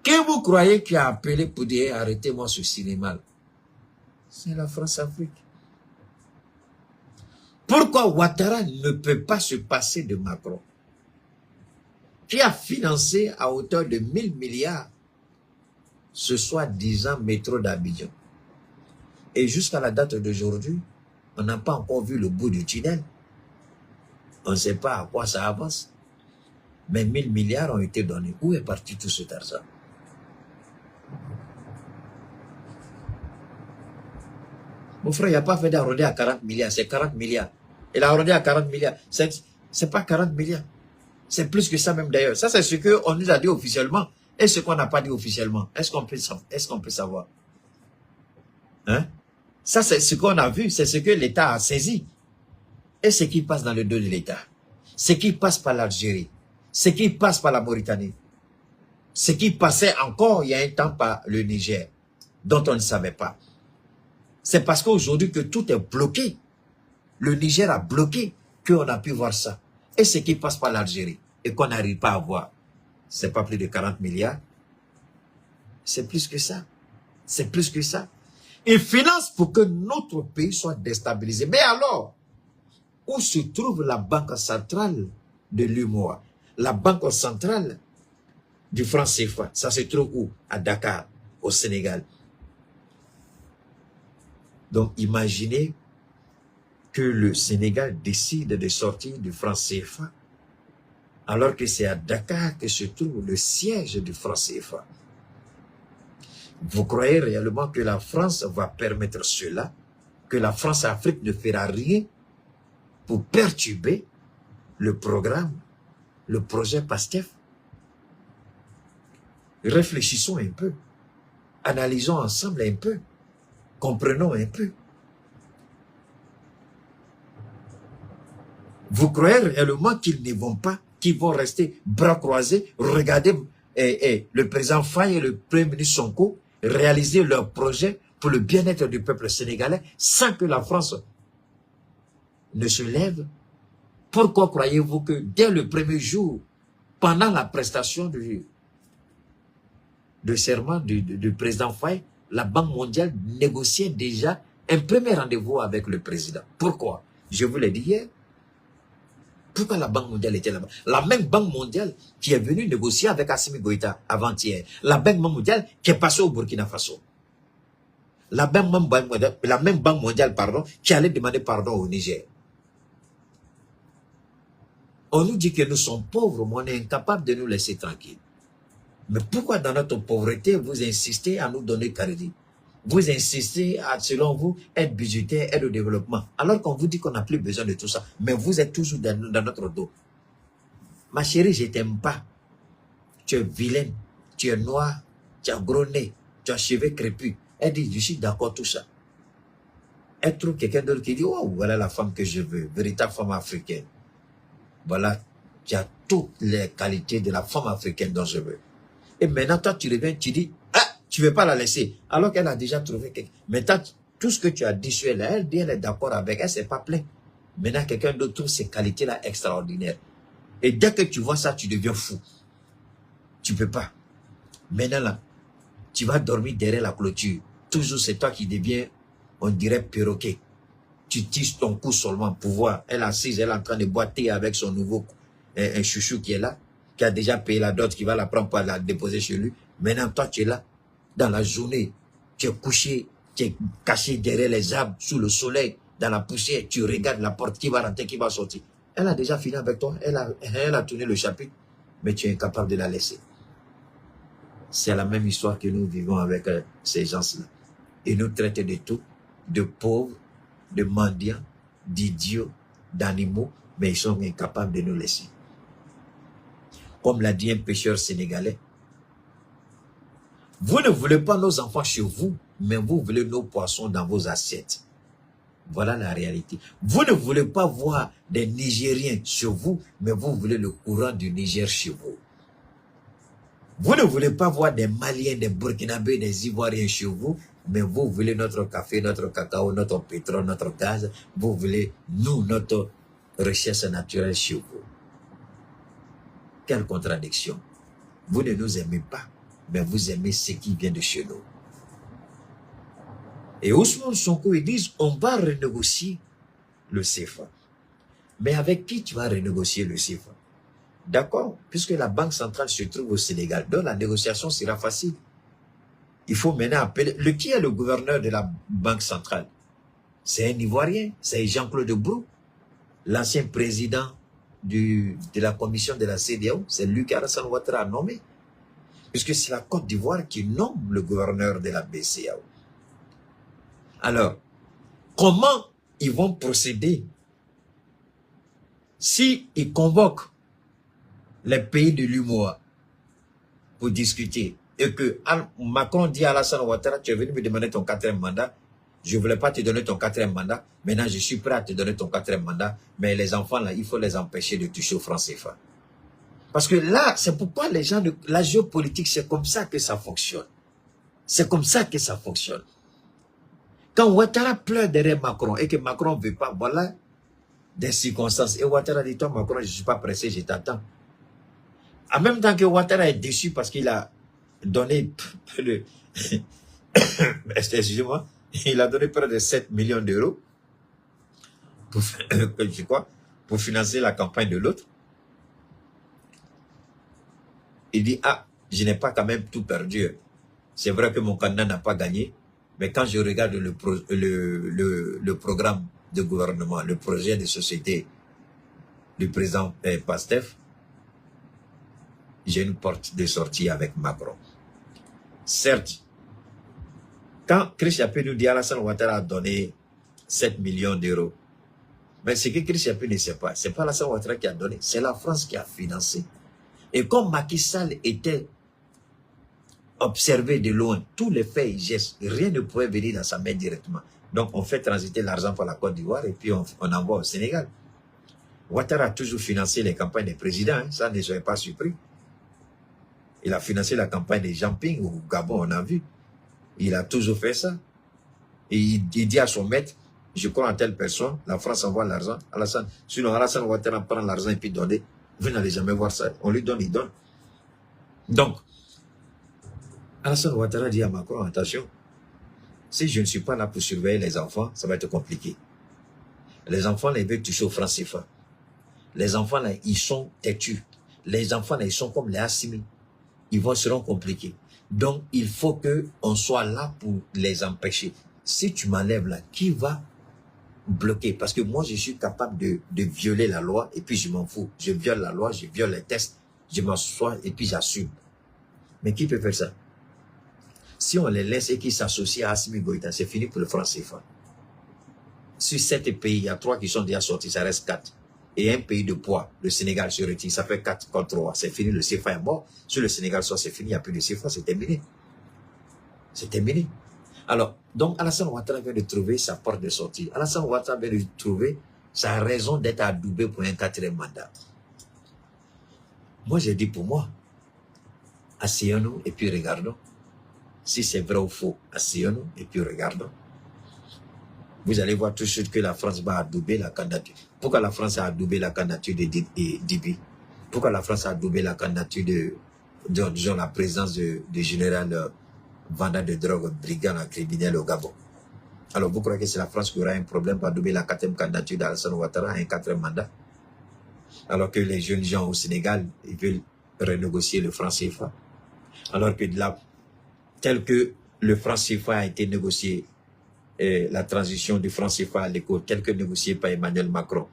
Que vous croyez qui a appelé pour dire arrêtez-moi ce cinéma? C'est la France-Afrique. Pourquoi Ouattara ne peut pas se passer de Macron, qui a financé à hauteur de 1000 milliards ce soi-disant métro d'Abidjan? Et jusqu'à la date d'aujourd'hui, on n'a pas encore vu le bout du tunnel. On ne sait pas à quoi ça avance. Mais 1000 milliards ont été donnés. Où est parti tout cet argent? Mon frère, il n'y a pas fait d'arrondir à 40 milliards, c'est 40 milliards. Il a arrondi à 40 milliards. C'est pas 40 milliards. C'est plus que ça même d'ailleurs. Ça, c'est ce qu'on nous a dit officiellement et ce qu'on n'a pas dit officiellement. Est-ce qu'on peut savoir? Hein? Ça, c'est ce qu'on a vu, c'est ce que l'État a saisi. Et ce qui passe dans le dos de l'État. Ce qui passe par l'Algérie. Ce qui passe par la Mauritanie. Ce qui passait encore il y a un temps par le Niger, dont on ne savait pas. C'est parce qu'aujourd'hui que tout est bloqué. Le Niger a bloqué qu'on a pu voir ça. Et ce qui passe par l'Algérie et qu'on n'arrive pas à voir, c'est pas plus de 40 milliards. C'est plus que ça. C'est plus que ça. Ils financent pour que notre pays soit déstabilisé. Mais alors, où se trouve la banque centrale de l'UMOA? La banque centrale du franc CFA, ça se trouve où? À Dakar, au Sénégal. Donc, imaginez que le Sénégal décide de sortir du franc CFA, alors que c'est à Dakar que se trouve le siège du franc CFA. Vous croyez réellement que la France va permettre cela? Que la France-Afrique ne fera rien pour perturber le programme, le projet PASTEF? Réfléchissons un peu. Analysons ensemble un peu. Comprenons un peu. Vous croyez réellement qu'ils ne vont pas, qu'ils vont rester bras croisés, regarder le président Faye et le premier ministre Sonko réaliser leur projet pour le bien-être du peuple sénégalais sans que la France ne se lève? Pourquoi croyez-vous que dès le premier jour, pendant la prestation de serment du président Faye, la Banque mondiale négociait déjà un premier rendez-vous avec le président? Pourquoi? Je vous l'ai dit hier. Pourquoi la Banque mondiale était là-bas? La même Banque mondiale qui est venue négocier avec Assimi Goïta avant-hier. La Banque mondiale qui est passée au Burkina Faso. La même Banque mondiale, pardon, qui allait demander pardon au Niger. On nous dit que nous sommes pauvres, mais on est incapable de nous laisser tranquilles. Mais pourquoi dans notre pauvreté, vous insistez à nous donner crédit? Vous insistez à, selon vous, être budgétaire, aide au développement. Alors qu'on vous dit qu'on n'a plus besoin de tout ça. Mais vous êtes toujours dans notre dos. Ma chérie, je ne t'aime pas. Tu es vilaine, tu es noire, tu as gros nez, tu as cheveux crépus. Elle dit, je suis d'accord tout ça. Elle trouve quelqu'un d'autre qui dit, oh, voilà la femme que je veux, véritable femme africaine. Voilà, tu as toutes les qualités de la femme africaine dont je veux. Et maintenant, toi, tu reviens, tu dis, ah, tu ne veux pas la laisser. Alors qu'elle a déjà trouvé quelqu'un. Maintenant, tout ce que tu as dit sur elle, elle dit, elle est d'accord avec, elle ne s'est pas plainte. Maintenant, quelqu'un d'autre trouve ces qualités-là extraordinaires. Et dès que tu vois ça, tu deviens fou. Tu ne peux pas. Maintenant, là, tu vas dormir derrière la clôture. Toujours, c'est toi qui deviens, on dirait, perroquet. Tu tiges ton cou seulement pour voir. Elle est assise, elle est en train de boire thé avec son nouveau un chouchou qui est là, qui a déjà payé la dot, qui va la prendre pour la déposer chez lui. Maintenant, toi, tu es là. Dans la journée, tu es couché, tu es caché derrière les arbres, sous le soleil, dans la poussière. Tu regardes la porte, qui va rentrer, qui va sortir. Elle a déjà fini avec toi. Elle a tourné le chapitre, mais tu es incapable de la laisser. C'est la même histoire que nous vivons avec ces gens-là. Ils nous traitent de tout, de pauvres, de mendiants, d'idiots, d'animaux, mais ils sont incapables de nous laisser. Comme l'a dit un pêcheur sénégalais, vous ne voulez pas nos enfants chez vous, mais vous voulez nos poissons dans vos assiettes. Voilà la réalité. Vous ne voulez pas voir des Nigériens chez vous, mais vous voulez le courant du Niger chez vous. Vous ne voulez pas voir des Maliens, des Burkinabés, des Ivoiriens chez vous, mais vous voulez notre café, notre cacao, notre pétrole, notre gaz. Vous voulez, nous, notre richesse naturelle chez vous. Quelle contradiction. Vous ne nous aimez pas, mais vous aimez ce qui vient de chez nous. Et Ousmane Sonko, ils disent, on va renégocier le CFA. Mais avec qui tu vas renégocier le CFA? D'accord, puisque la Banque centrale se trouve au Sénégal, donc la négociation sera facile. Il faut maintenant appeler... Qui est le gouverneur de la Banque centrale? C'est un Ivoirien, c'est Jean-Claude Brou, l'ancien président de la commission de la CEDEAO, c'est lui qu'Alassane Ouattara a nommé. Puisque c'est la Côte d'Ivoire qui nomme le gouverneur de la BCEAO. Alors, comment ils vont procéder si ils convoquent les pays de l'UMOA pour discuter et que Macron dit à Alassane Ouattara, tu es venu me demander ton 4e mandat, je ne voulais pas te donner ton 4e mandat, maintenant je suis prêt à te donner ton 4e mandat, mais les enfants là, il faut les empêcher de toucher au franc CFA. Parce que là, c'est pourquoi les gens, la géopolitique, c'est comme ça que ça fonctionne. C'est comme ça que ça fonctionne. Quand Ouattara pleure derrière Macron et que Macron ne veut pas, voilà des circonstances. Et Ouattara dit, toi Macron, je ne suis pas pressé, je t'attends. En même temps que Ouattara est déçu parce qu'il a donné excusez-moi, il a donné près de 7 millions d'euros pour financer la campagne de l'autre. Il dit, ah, je n'ai pas quand même tout perdu. C'est vrai que mon candidat n'a pas gagné, mais quand je regarde le programme de gouvernement, le projet de société du président Pastef, j'ai une porte de sortie avec Macron. Certes, quand Chris Yapé nous dit Alassane Ouattara a donné 7 millions d'euros, mais ce que Chris Yapé ne sait pas, ce n'est pas Alassane Ouattara qui a donné, c'est la France qui a financé. Et comme Macky Sall était observé de loin, tous les faits et gestes, rien ne pouvait venir dans sa main directement. Donc on fait transiter l'argent pour la Côte d'Ivoire et puis on envoie au Sénégal. Ouattara a toujours financé les campagnes des présidents, hein, ça ne soyez pas surpris. Il a financé la campagne de Jean Ping au Gabon, on a vu. Il a toujours fait ça. Et il dit à son maître, je crois en telle personne, la France envoie l'argent, Alassane, sinon Alassane Ouattara prend l'argent et puis donne. Vous n'allez jamais voir ça. On lui donne, il donne. Donc, Alassane Ouattara dit à Macron, attention, si je ne suis pas là pour surveiller les enfants, ça va être compliqué. Les enfants, là, ils veulent toucher au franc CFA. Les enfants, là, ils sont têtus. Les enfants, là, ils sont comme les Assimi. Seront compliqués. Donc, il faut qu'on soit là pour les empêcher. Si tu m'enlèves là, qui va bloquer? Parce que moi, je suis capable de violer la loi et puis je m'en fous. Je viole la loi, je viole les tests, je m'assois et puis j'assume. Mais qui peut faire ça? Si on les laisse et qu'ils s'associent à Assimi Goïta, c'est fini pour le franc CFA. Sur 7 pays, il y a 3 qui sont déjà sortis, ça reste 4. Et un pays de poids, le Sénégal se retire, ça fait 4 contre 3. C'est fini, le CFA est mort. Sur le Sénégal, soit c'est fini, il n'y a plus de CFA, c'est terminé. C'est terminé. Alors, donc Alassane Ouattara vient de trouver sa porte de sortie. Alassane Ouattara vient de trouver sa raison d'être adoubé pour un 4e mandat. Moi, j'ai dit pour moi, asseyons-nous et puis regardons. Si c'est vrai ou faux, asseyons-nous et puis regardons. Vous allez voir tout de suite que la France va adouber la candidature. Pourquoi la France a adoubé la candidature de Dibi? Pourquoi la France a adoubé la candidature disons, la présence du général vendeur de drogue, brigand criminel au Gabon? Alors, vous croyez que c'est la France qui aura un problème pour adouber la 4e candidature d'Alassane Ouattara à un 4e mandat? Alors que les jeunes gens au Sénégal, ils veulent renégocier le franc CFA. Alors que là, tel que le franc CFA a été négocié, la transition du franc CFA à l'éco, tel que négocié par Emmanuel Macron.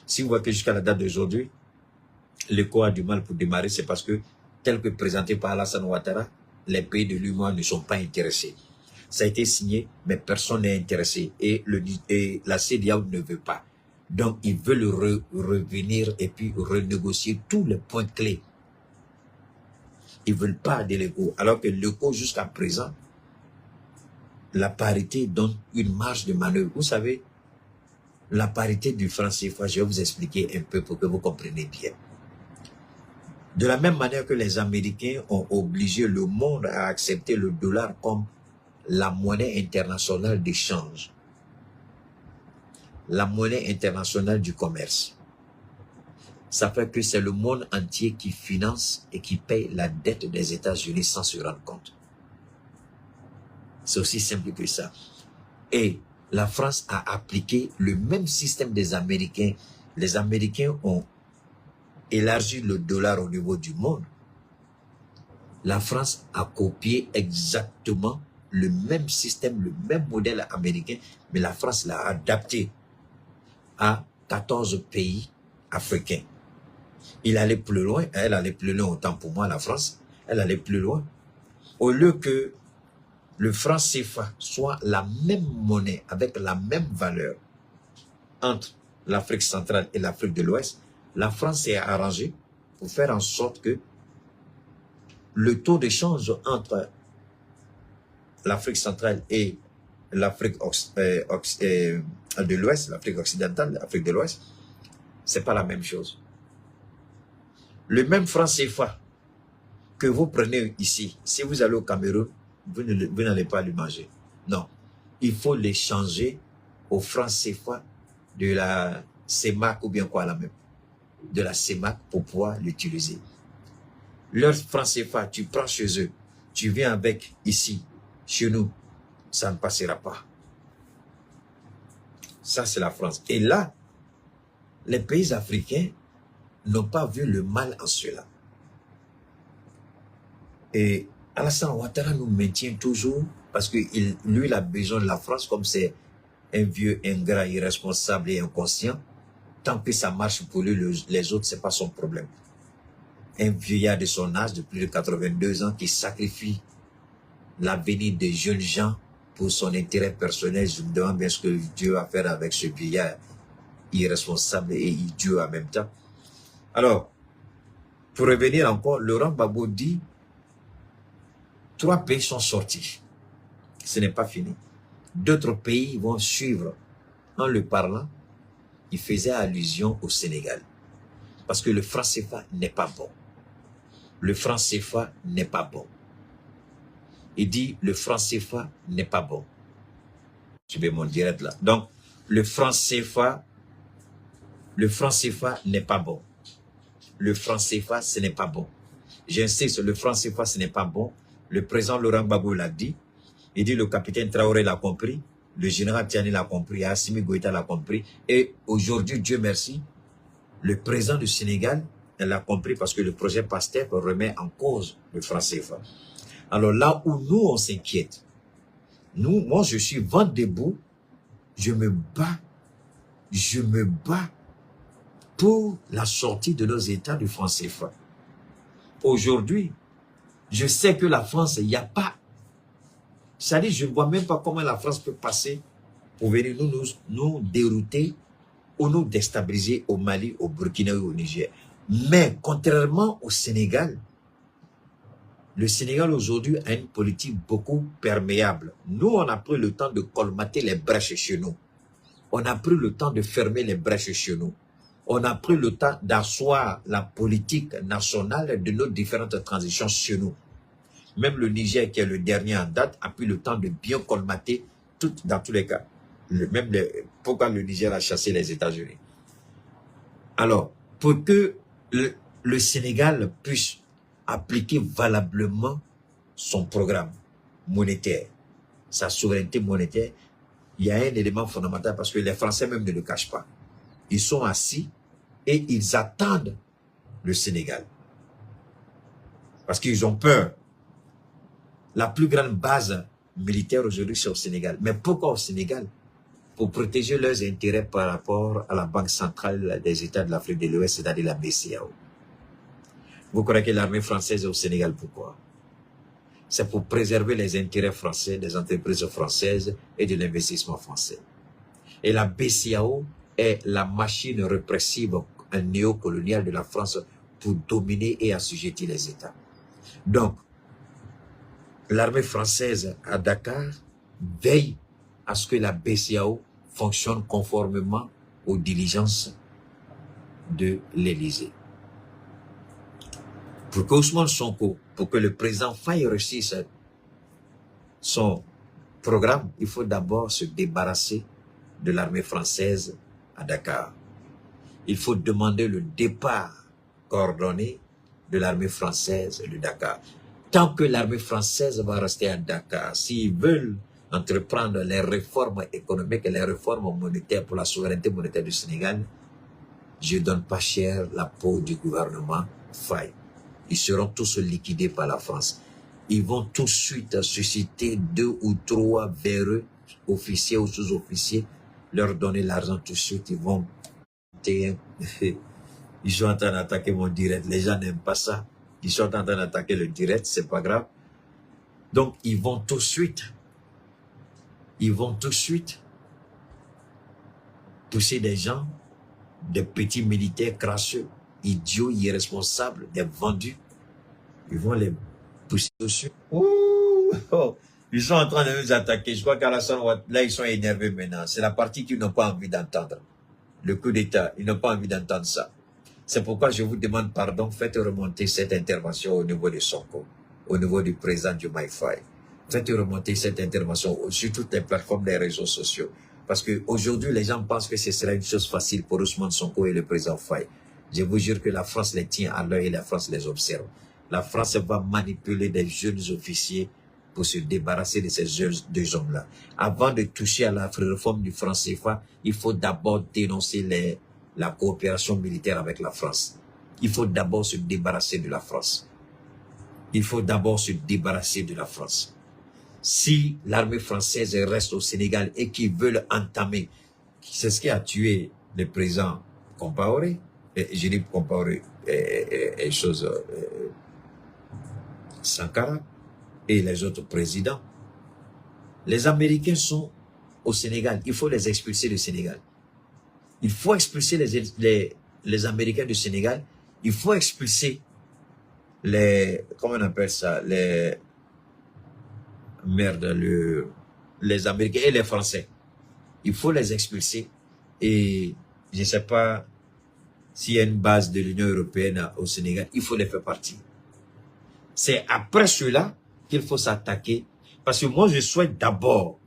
Si vous voyez que jusqu'à la date d'aujourd'hui, l'éco a du mal pour démarrer, c'est parce que, tel que présenté par Alassane Ouattara, les pays de l'UEMOA ne sont pas intéressés. Ça a été signé, mais personne n'est intéressé. Et la CEDEAO ne veut pas. Donc, ils veulent revenir et puis renégocier tous les points clés. Ils ne veulent pas de l'éco. Alors que l'éco, jusqu'à présent, la parité donne une marge de manœuvre. Vous savez, la parité du franc CFA, je vais vous expliquer un peu pour que vous compreniez bien. De la même manière que les Américains ont obligé le monde à accepter le dollar comme la monnaie internationale d'échange, la monnaie internationale du commerce. Ça fait que c'est le monde entier qui finance et qui paye la dette des États-Unis sans se rendre compte. C'est aussi simple que ça. Et la France a appliqué le même système des Américains. Les Américains ont élargi le dollar au niveau du monde. La France a copié exactement le même système, le même modèle américain, mais la France l'a adapté à 14 pays africains. Il allait plus loin, elle allait plus loin autant pour moi, la France, elle allait plus loin. Au lieu que le franc CFA soit la même monnaie avec la même valeur entre l'Afrique centrale et l'Afrique de l'Ouest, la France s'est arrangée pour faire en sorte que le taux d'échange entre l'Afrique centrale et l'Afrique de l'Ouest, l'Afrique occidentale, l'Afrique de l'Ouest, c'est pas la même chose. Le même franc CFA que vous prenez ici, si vous allez au Cameroun, vous n'allez pas le manger. Non. Il faut l'échanger au franc CFA de la CEMAC ou bien quoi la même. De la CEMAC pour pouvoir l'utiliser. Leur franc CFA, tu prends chez eux, tu viens avec ici, chez nous, ça ne passera pas. Ça, c'est la France. Et là, les pays africains n'ont pas vu le mal en cela. Et Alassane Ouattara nous maintient toujours parce que lui, il a besoin de la France comme c'est un vieux ingrat, irresponsable et inconscient. Tant que ça marche pour lui, les autres, c'est pas son problème. Un vieillard de son âge, de plus de 82 ans, qui sacrifie l'avenir des jeunes gens pour son intérêt personnel. Je me demande bien ce que Dieu va faire avec ce vieillard irresponsable et idiot en même temps. Alors, pour revenir encore, Laurent Gbagbo dit 3 pays sont sortis. Ce n'est pas fini. D'autres pays vont suivre. En le parlant, il faisait allusion au Sénégal. Parce que le franc CFA n'est pas bon. Le franc CFA n'est pas bon. Il dit le franc CFA n'est pas bon. Je vais mon direct là. Donc, le franc CFA n'est pas bon. Le franc CFA, ce n'est pas bon. J'insiste, le franc CFA, ce n'est pas bon. Le président Laurent Gbagbo l'a dit. Il dit le capitaine Traoré l'a compris. Le général Tiani l'a compris. Assimi Goïta l'a compris. Et aujourd'hui, Dieu merci, le président du Sénégal l'a compris parce que le projet PASTEF remet en cause le franc CFA. Alors là où nous, on s'inquiète, moi, je suis vent debout, je me bats pour la sortie de nos États du franc CFA. Aujourd'hui, je sais que la France, il n'y a pas. C'est-à-dire, je ne vois même pas comment la France peut passer pour venir nous dérouter ou nous déstabiliser au Mali, au Burkina ou au Niger. Mais contrairement au Sénégal, le Sénégal aujourd'hui a une politique beaucoup perméable. Nous, on a pris le temps de colmater les brèches chez nous. On a pris le temps de fermer les brèches chez nous. On a pris le temps d'asseoir la politique nationale de nos différentes transitions chez nous. Même le Niger, qui est le dernier en date, a pris le temps de bien colmater dans tous les cas. Pourquoi le Niger a chassé les États-Unis. Alors, pour que le Sénégal puisse appliquer valablement son programme monétaire, sa souveraineté monétaire, il y a un élément fondamental parce que les Français même ne le cachent pas. Ils sont assis et ils attendent le Sénégal. Parce qu'ils ont peur. La plus grande base militaire aujourd'hui, c'est au Sénégal. Mais pourquoi au Sénégal? Pour protéger leurs intérêts par rapport à la Banque centrale des États de l'Afrique de l'Ouest, c'est-à-dire la BCEAO. Vous croyez que l'armée française est au Sénégal, pourquoi? C'est pour préserver les intérêts français, des entreprises françaises et de l'investissement français. Et la BCEAO est la machine répressive néocoloniale de la France pour dominer et assujettir les États. Donc, l'armée française à Dakar veille à ce que la BCEAO fonctionne conformément aux diligences de l'Élysée. Pour que Ousmane Sonko, pour que le président Faye réussisse son programme, il faut d'abord se débarrasser de l'armée française à Dakar. Il faut demander le départ coordonné de l'armée française de Dakar. Tant que l'armée française va rester à Dakar, s'ils veulent entreprendre les réformes économiques et les réformes monétaires pour la souveraineté monétaire du Sénégal, je ne donne pas cher la peau du gouvernement Faye. Ils seront tous liquidés par la France. Ils vont tout de suite susciter 2 ou 3 véreux, officiers ou sous-officiers, leur donner l'argent tout de suite. Ils vont... Ils sont en train d'attaquer mon direct. Les gens n'aiment pas ça. Ils sont en train d'attaquer le direct, c'est pas grave. Donc, ils vont tout de suite pousser des gens, des petits militaires crasseux, idiots, irresponsables, des vendus. Ils vont les pousser dessus. Ils sont en train de nous attaquer. Je crois qu'Alassane Ouattara, là, ils sont énervés maintenant. C'est la partie qu'ils n'ont pas envie d'entendre. Le coup d'État, ils n'ont pas envie d'entendre ça. C'est pourquoi je vous demande pardon. Faites remonter cette intervention au niveau de Sonko, au niveau du président Diomaye Faye. Faites remonter cette intervention sur toutes les plateformes des réseaux sociaux. Parce qu'aujourd'hui, les gens pensent que ce sera une chose facile pour Ousmane Sonko et le président Faye. Je vous jure que la France les tient à l'œil et la France les observe. La France va manipuler des jeunes officiers pour se débarrasser de ces deux hommes-là. Avant de toucher à la réforme du franc CFA, il faut d'abord dénoncer la coopération militaire avec la France. Il faut d'abord se débarrasser de la France. Il faut d'abord se débarrasser de la France. Si l'armée française reste au Sénégal et qu'ils veulent entamer, c'est ce qui a tué le président Compaoré, je dis Compaoré et Sankara et les autres présidents. Les Américains sont au Sénégal. Il faut les expulser du Sénégal. Il faut expulser les Américains du Sénégal. Il faut expulser comment on appelle ça, les Américains et les Français. Il faut les expulser. Et je ne sais pas s'il y a une base de l'Union européenne au Sénégal, il faut les faire partir. C'est après cela qu'il faut s'attaquer. Parce que moi, je souhaite d'abord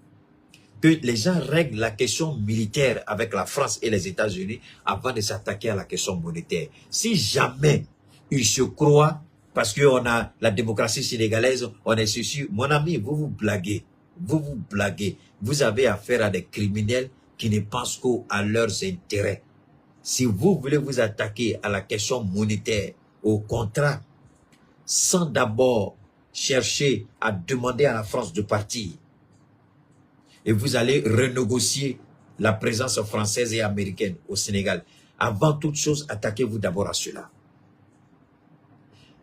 que les gens règlent la question militaire avec la France et les États-Unis avant de s'attaquer à la question monétaire. Si jamais ils se croient, parce qu'on a la démocratie sénégalaise, on est ceci, mon ami, vous vous blaguez. Vous vous blaguez. Vous avez affaire à des criminels qui ne pensent qu'à leurs intérêts. Si vous voulez vous attaquer à la question monétaire, au contrat, sans d'abord chercher à demander à la France de partir, et vous allez renégocier la présence française et américaine au Sénégal. Avant toute chose, attaquez-vous d'abord à cela.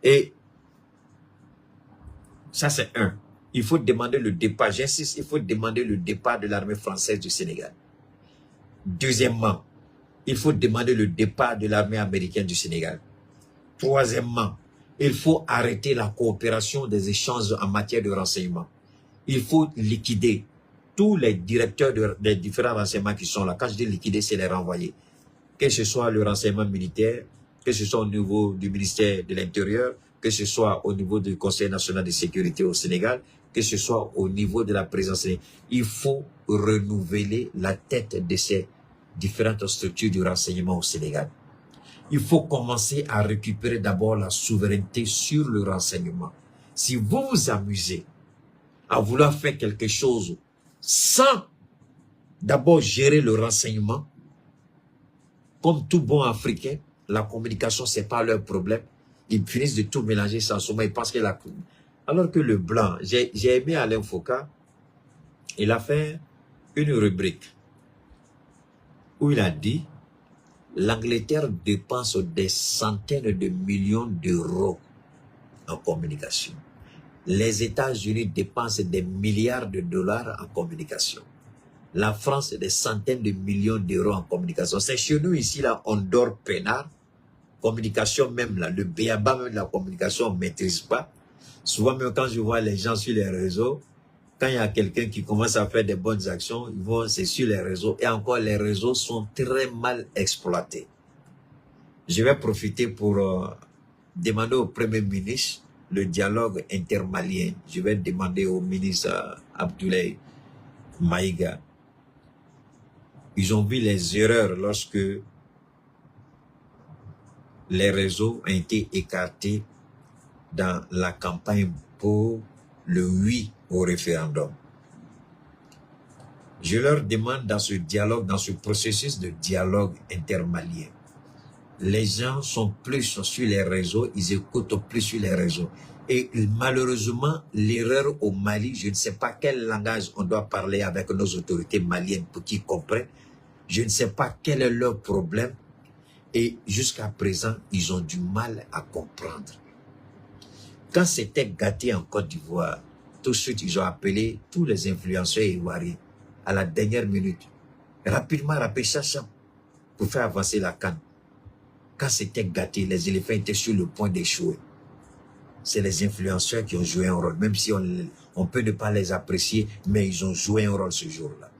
Et ça, c'est un. Il faut demander le départ, j'insiste, il faut demander le départ de l'armée française du Sénégal. Deuxièmement, il faut demander le départ de l'armée américaine du Sénégal. Troisièmement, il faut arrêter la coopération des échanges en matière de renseignement. Il faut liquider tous les directeurs des différents renseignements qui sont là. Quand je dis liquider, c'est les renvoyer. Que ce soit le renseignement militaire, que ce soit au niveau du ministère de l'Intérieur, que ce soit au niveau du Conseil national de sécurité au Sénégal, que ce soit au niveau de la présidence. Il faut renouveler la tête de ces différentes structures du renseignement au Sénégal. Il faut commencer à récupérer d'abord la souveraineté sur le renseignement. Si vous vous amusez à vouloir faire quelque chose sans d'abord gérer le renseignement, comme tout bon Africain, la communication, c'est pas leur problème. Ils finissent de tout mélanger sans sommet. Ils pensent que la... Alors que le blanc, j'ai aimé Alain Foucault, il a fait une rubrique où il a dit l'Angleterre dépense des centaines de millions d'euros en communication. Les États-Unis dépensent des milliards de dollars en communication. La France, des centaines de millions d'euros en communication. C'est chez nous ici, là, on dort peinard. Communication même, là, le béaba même de la communication, on ne maîtrise pas. Souvent, même quand je vois les gens sur les réseaux, quand il y a quelqu'un qui commence à faire des bonnes actions, ils vont, c'est sur les réseaux. Et encore, les réseaux sont très mal exploités. Je vais profiter pour demander au Premier ministre le dialogue intermalien. Je vais demander au ministre Abdoulaye Maïga. Ils ont vu les erreurs lorsque les réseaux ont été écartés dans la campagne pour le oui au référendum. Je leur demande dans ce dialogue, dans ce processus de dialogue intermalien, les gens sont plus sur les réseaux, ils écoutent plus sur les réseaux. Et malheureusement, l'erreur au Mali, je ne sais pas quel langage on doit parler avec nos autorités maliennes pour qu'ils comprennent. Je ne sais pas quel est leur problème. Et jusqu'à présent, ils ont du mal à comprendre. Quand c'était gâté en Côte d'Ivoire, tout de suite, ils ont appelé tous les influenceurs ivoiriens à la dernière minute. Rapidement, chacha, pour faire avancer la canne. Quand c'était gâté, les éléphants étaient sur le point d'échouer. C'est les influenceurs qui ont joué un rôle, même si on peut ne pas les apprécier, mais ils ont joué un rôle ce jour-là.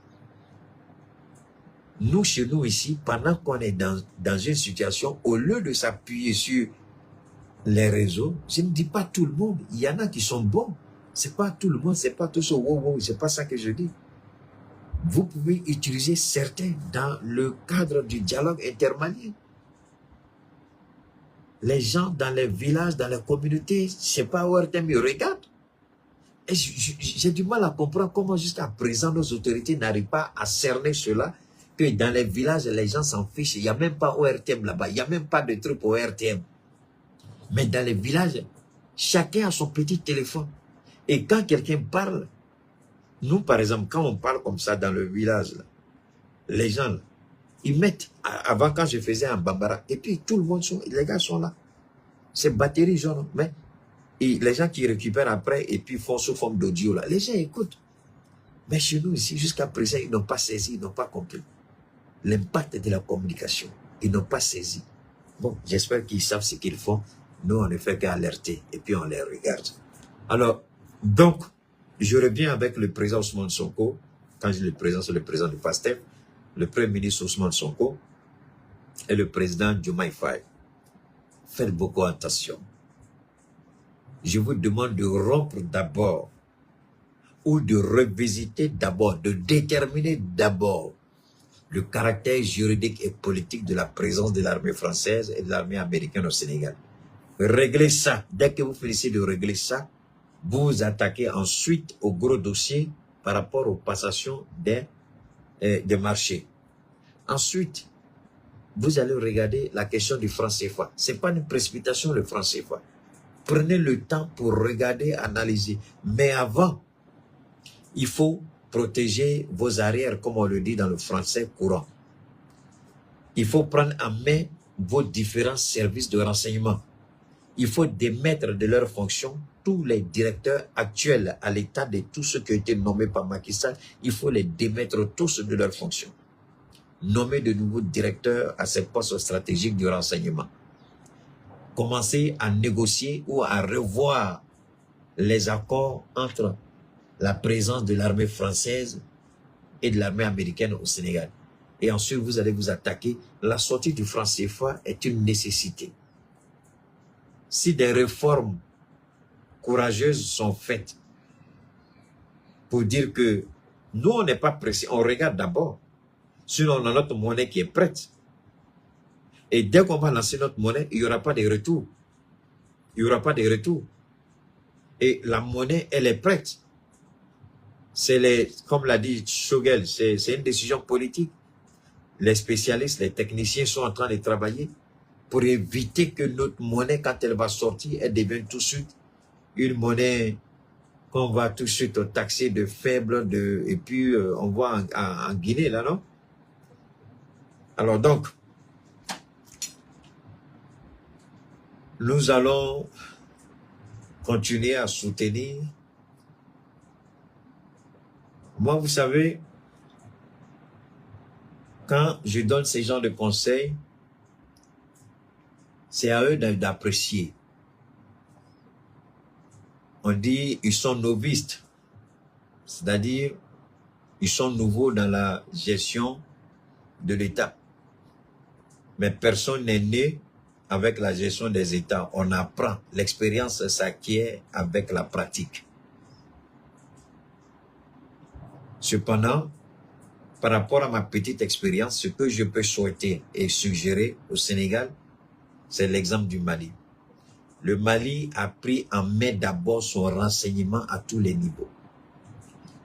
Nous, chez nous ici, pendant qu'on est dans une situation, au lieu de s'appuyer sur les réseaux, je ne dis pas tout le monde, il y en a qui sont bons. C'est pas tout le monde, c'est pas tout ce wow, c'est pas ça que je dis. Vous pouvez utiliser certains dans le cadre du dialogue intermalien. Les gens dans les villages, dans les communautés, je ne sais pas où ils regardent. Et j'ai du mal à comprendre comment jusqu'à présent nos autorités n'arrivent pas à cerner cela, que dans les villages, les gens s'en fichent. Il n'y a même pas ORTM là-bas, il n'y a même pas de truc au RTM. Mais dans les villages, chacun a son petit téléphone. Et quand quelqu'un parle, nous par exemple, quand on parle comme ça dans le village, là, les gens, là, ils mettent, avant quand je faisais un bambara, et puis tout le monde, les gars sont là. C'est batterie jaune, mais et les gens qui récupèrent après et puis font sous forme d'audio là, les gens écoutent. Mais chez nous ici, jusqu'à présent, ils n'ont pas saisi, ils n'ont pas compris l'impact de la communication. Ils n'ont pas saisi. Bon, j'espère qu'ils savent ce qu'ils font. Nous, on ne fait qu'alerter et puis on les regarde. Alors, donc, je reviens avec le président Ousmane Sonko. Quand je dis le président, c'est le président du PASTEF, le premier ministre Ousmane Sonko et le président Diomaye Faye. Faites beaucoup attention. Je vous demande de rompre d'abord ou de revisiter d'abord, de déterminer d'abord le caractère juridique et politique de la présence de l'armée française et de l'armée américaine au Sénégal. Réglez ça. Dès que vous finissez de régler ça, vous vous attaquez ensuite au gros dossier par rapport aux passations des marchés. Ensuite, vous allez regarder la question du franc CFA. Ce n'est pas une précipitation, le franc CFA. Prenez le temps pour regarder, analyser. Mais avant, il faut protéger vos arrières, comme on le dit dans le français courant. Il faut prendre en main vos différents services de renseignement. Il faut démettre de leurs fonctions tous les directeurs actuels à l'état de tous ceux qui ont été nommés par Macky Sall. Il faut les démettre tous de leurs fonctions. Nommer de nouveaux directeurs à ces postes stratégiques du renseignement. Commencer à négocier ou à revoir les accords entre la présence de l'armée française et de l'armée américaine au Sénégal. Et ensuite, vous allez vous attaquer. La sortie du franc CFA est une nécessité. Si des réformes courageuses sont faites pour dire que nous, on n'est pas pressés, on regarde d'abord. Sinon, on a notre monnaie qui est prête. Et dès qu'on va lancer notre monnaie, il n'y aura pas de retour. Il n'y aura pas de retour. Et la monnaie, elle est prête. Comme l'a dit Shogel, c'est une décision politique. Les spécialistes, les techniciens sont en train de travailler pour éviter que notre monnaie, quand elle va sortir, elle devienne tout de suite une monnaie qu'on va tout de suite taxer de faible, et puis on voit en Guinée, là, non? Alors donc, nous allons continuer à soutenir. Moi, vous savez, quand je donne ces genres de conseils, c'est à eux d'apprécier. On dit ils sont novices, c'est-à-dire ils sont nouveaux dans la gestion de l'État. Mais personne n'est né avec la gestion des États. On apprend. L'expérience s'acquiert avec la pratique. Cependant, par rapport à ma petite expérience, ce que je peux souhaiter et suggérer au Sénégal, c'est l'exemple du Mali. Le Mali a pris en main d'abord son renseignement à tous les niveaux.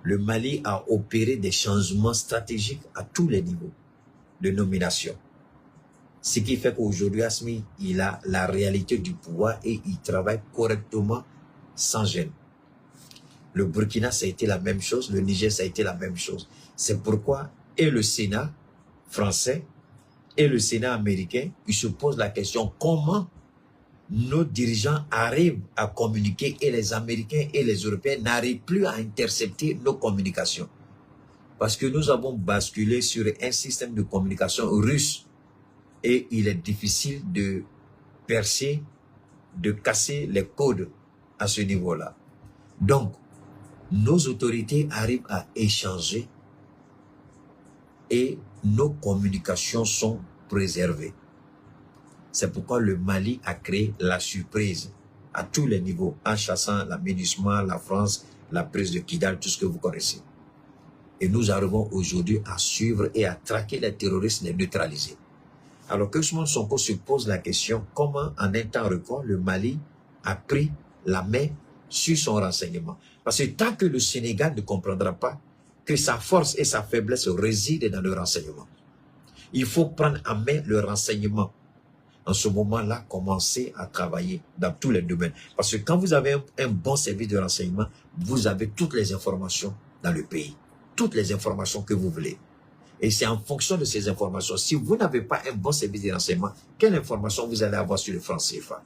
Le Mali a opéré des changements stratégiques à tous les niveaux de nomination. Ce qui fait qu'aujourd'hui, Assimi, il a la réalité du pouvoir et il travaille correctement sans gêne. Le Burkina, ça a été la même chose. Le Niger, ça a été la même chose. C'est pourquoi et le Sénat français et le Sénat américain, ils se posent la question comment nos dirigeants arrivent à communiquer et les Américains et les Européens n'arrivent plus à intercepter nos communications. Parce que nous avons basculé sur un système de communication russe et il est difficile de percer, de casser les codes à ce niveau-là. Donc, nos autorités arrivent à échanger et nos communications sont préservées. C'est pourquoi le Mali a créé la surprise à tous les niveaux, en chassant la MINUSMA, la France, la prise de Kidal, tout ce que vous connaissez. Et nous arrivons aujourd'hui à suivre et à traquer les terroristes, les neutraliser. Alors que Ousmane Sonko se pose la question, comment en un temps record, le Mali a pris la main sur son renseignement. Parce que tant que le Sénégal ne comprendra pas que sa force et sa faiblesse résident dans le renseignement, il faut prendre en main le renseignement. En ce moment-là, commencer à travailler dans tous les domaines. Parce que quand vous avez un bon service de renseignement, vous avez toutes les informations dans le pays. Toutes les informations que vous voulez. Et c'est en fonction de ces informations. Si vous n'avez pas un bon service de renseignement, quelle information vous allez avoir sur le franc CFA?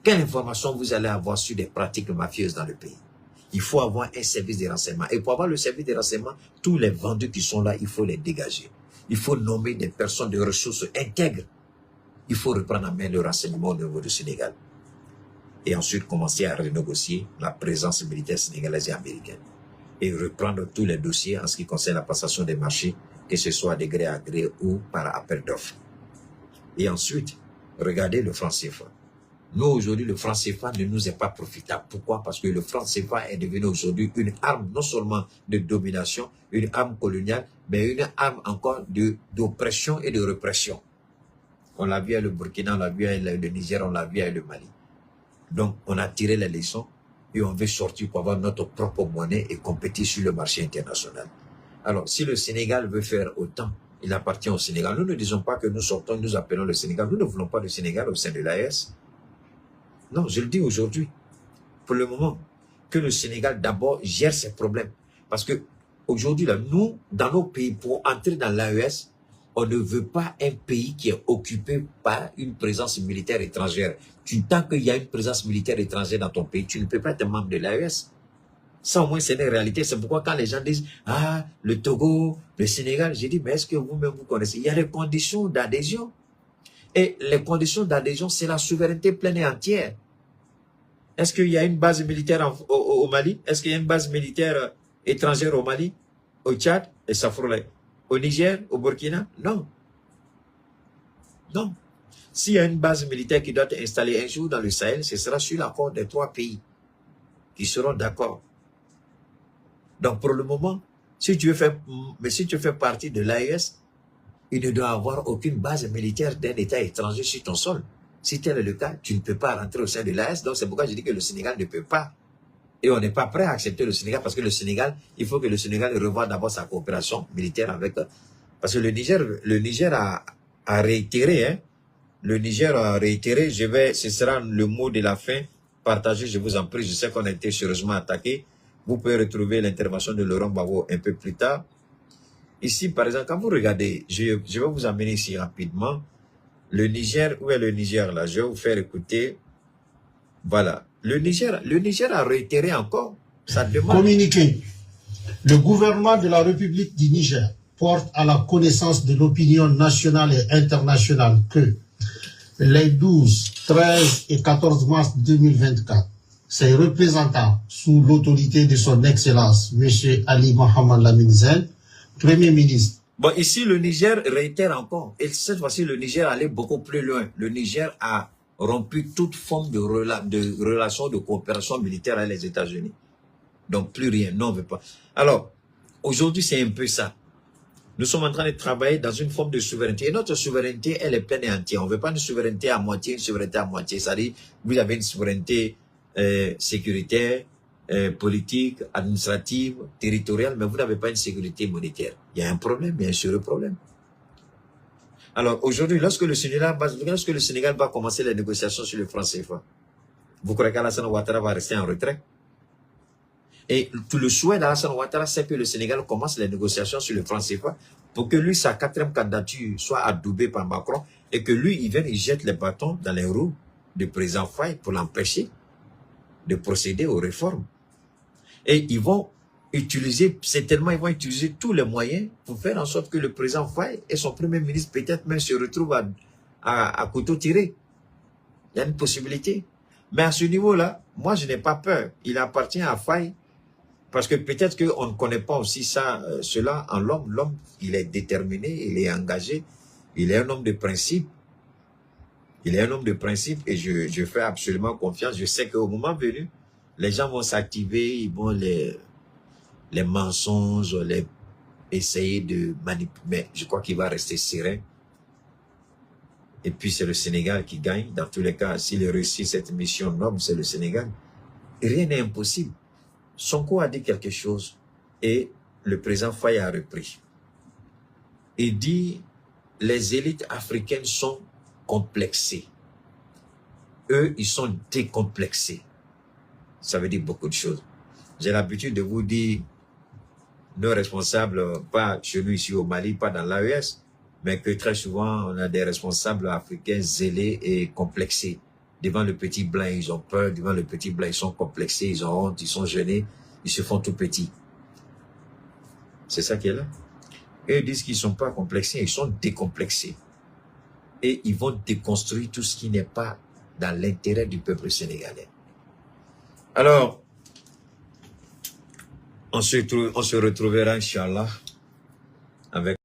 Quelle information vous allez avoir sur des pratiques mafieuses dans le pays? Il faut avoir un service de renseignement. Et pour avoir le service de renseignement, tous les vendus qui sont là, il faut les dégager. Il faut nommer des personnes de ressources intègres. Il faut reprendre en main le renseignement au niveau du Sénégal. Et ensuite commencer à renégocier la présence militaire sénégalaise et américaine. Et reprendre tous les dossiers en ce qui concerne la passation des marchés, que ce soit de gré à gré ou par appel d'offres. Et ensuite, regardez le franc CFA. Nous, aujourd'hui, le franc CFA ne nous est pas profitable. Pourquoi? Parce que le franc CFA est devenu aujourd'hui une arme non seulement de domination, une arme coloniale, mais une arme encore d'oppression et de répression. On l'a vu à le Burkina, on l'a vu à le Niger, on l'a vu à le Mali. Donc, on a tiré les leçons et on veut sortir pour avoir notre propre monnaie et compétir sur le marché international. Alors, si le Sénégal veut faire autant, il appartient au Sénégal. Nous ne disons pas que nous sortons, nous appelons le Sénégal. Nous ne voulons pas le Sénégal au sein de l'AES. Non, je le dis aujourd'hui, pour le moment, que le Sénégal d'abord gère ses problèmes. Parce que aujourd'hui, là, nous, dans nos pays, pour entrer dans l'AES, on ne veut pas un pays qui est occupé par une présence militaire étrangère. Tant qu'il y a une présence militaire étrangère dans ton pays, tu ne peux pas être membre de l'AES. Ça, au moins, c'est une réalité. C'est pourquoi quand les gens disent « Ah, le Togo, le Sénégal », j'ai dit « Mais est-ce que vous-même vous connaissez ?» Il y a des conditions d'adhésion. Et les conditions d'adhésion, c'est la souveraineté pleine et entière. Est-ce qu'il y a une base militaire au Mali? Est-ce qu'il y a une base militaire étrangère au Mali, au Tchad et Safroulay? Au Niger, au Burkina? Non. Non. S'il y a une base militaire qui doit être installée un jour dans le Sahel, ce sera sur l'accord des 3 pays qui seront d'accord. Donc pour le moment, si tu fais partie de l'AES, il ne doit avoir aucune base militaire d'un État étranger sur ton sol. Si tel est le cas, tu ne peux pas rentrer au sein de l'AES. Donc c'est pourquoi je dis que le Sénégal ne peut pas. Et on n'est pas prêt à accepter le Sénégal parce que le Sénégal, il faut que le Sénégal revoie d'abord sa coopération militaire avec... Parce que le Niger a réitéré, hein. Le Niger a réitéré, ce sera le mot de la fin, partagez, je vous en prie, je sais qu'on a été sérieusement attaqué. Vous pouvez retrouver l'intervention de Laurent Gbagbo un peu plus tard. Ici, par exemple, quand vous regardez, je vais vous amener ici rapidement, le Niger, où est le Niger là? Je vais vous faire écouter, voilà. Le Niger a réitéré encore sa demande. Communiqué. Le gouvernement de la République du Niger porte à la connaissance de l'opinion nationale et internationale que les 12, 13 et 14 mars 2024, ses représentants, sous l'autorité de son Excellence, M. Ali Mohamed Lamine Zen, Premier ministre. Bon, ici, le Niger réitère encore. Et cette fois-ci, le Niger allait beaucoup plus loin. Le Niger a rompu toute forme de relation de coopération militaire avec les États-Unis. Donc, plus rien. Non, on ne veut pas. Alors, aujourd'hui, c'est un peu ça. Nous sommes en train de travailler dans une forme de souveraineté. Et notre souveraineté, elle est pleine et entière. On ne veut pas une souveraineté à moitié, une souveraineté à moitié. C'est-à-dire, vous avez une souveraineté sécuritaire, politique, administrative, territoriale, mais vous n'avez pas une sécurité monétaire. Il y a un problème, il y a un sérieux problème. Alors, aujourd'hui, lorsque le Sénégal va commencer les négociations sur le franc CFA, vous croyez qu'Alassane Ouattara va rester en retrait? Et tout le souhait d'Alassane Ouattara, c'est que le Sénégal commence les négociations sur le franc CFA pour que lui, sa 4e candidature soit adoubée par Macron et que lui, il jette les bâtons dans les roues du président Faye pour l'empêcher de procéder aux réformes. Et ils vont utiliser, certainement, ils vont utiliser tous les moyens pour faire en sorte que le président Faye et son premier ministre peut-être même se retrouvent à couteau tiré. Il y a une possibilité. Mais à ce niveau-là, moi, je n'ai pas peur. Il appartient à Faye. Parce que peut-être qu'on ne connaît pas aussi cela en l'homme. L'homme, il est déterminé, il est engagé, il est un homme de principe. Il est un homme de principe et je fais absolument confiance. Je sais qu'au moment venu, les gens vont s'activer, ils vont les mensonges, essayer de manipuler. Mais je crois qu'il va rester serein. Et puis c'est le Sénégal qui gagne. Dans tous les cas, s'il réussit cette mission noble, c'est le Sénégal. Et rien n'est impossible. Sonko a dit quelque chose et le président Faye a repris. Il dit, les élites africaines sont complexées. Eux, ils sont décomplexés. Ça veut dire beaucoup de choses. J'ai l'habitude de vous dire, nos responsables, pas chez nous ici au Mali, pas dans l'AES, mais que très souvent, on a des responsables africains zélés et complexés. Devant le petit blanc, ils ont peur. Devant le petit blanc, ils sont complexés, ils ont honte, ils sont gênés, ils se font tout petits. C'est ça qui est là. Eux disent qu'ils ne sont pas complexés, ils sont décomplexés. Et ils vont déconstruire tout ce qui n'est pas dans l'intérêt du peuple sénégalais. Alors, on se retrouvera, Inch'Allah, avec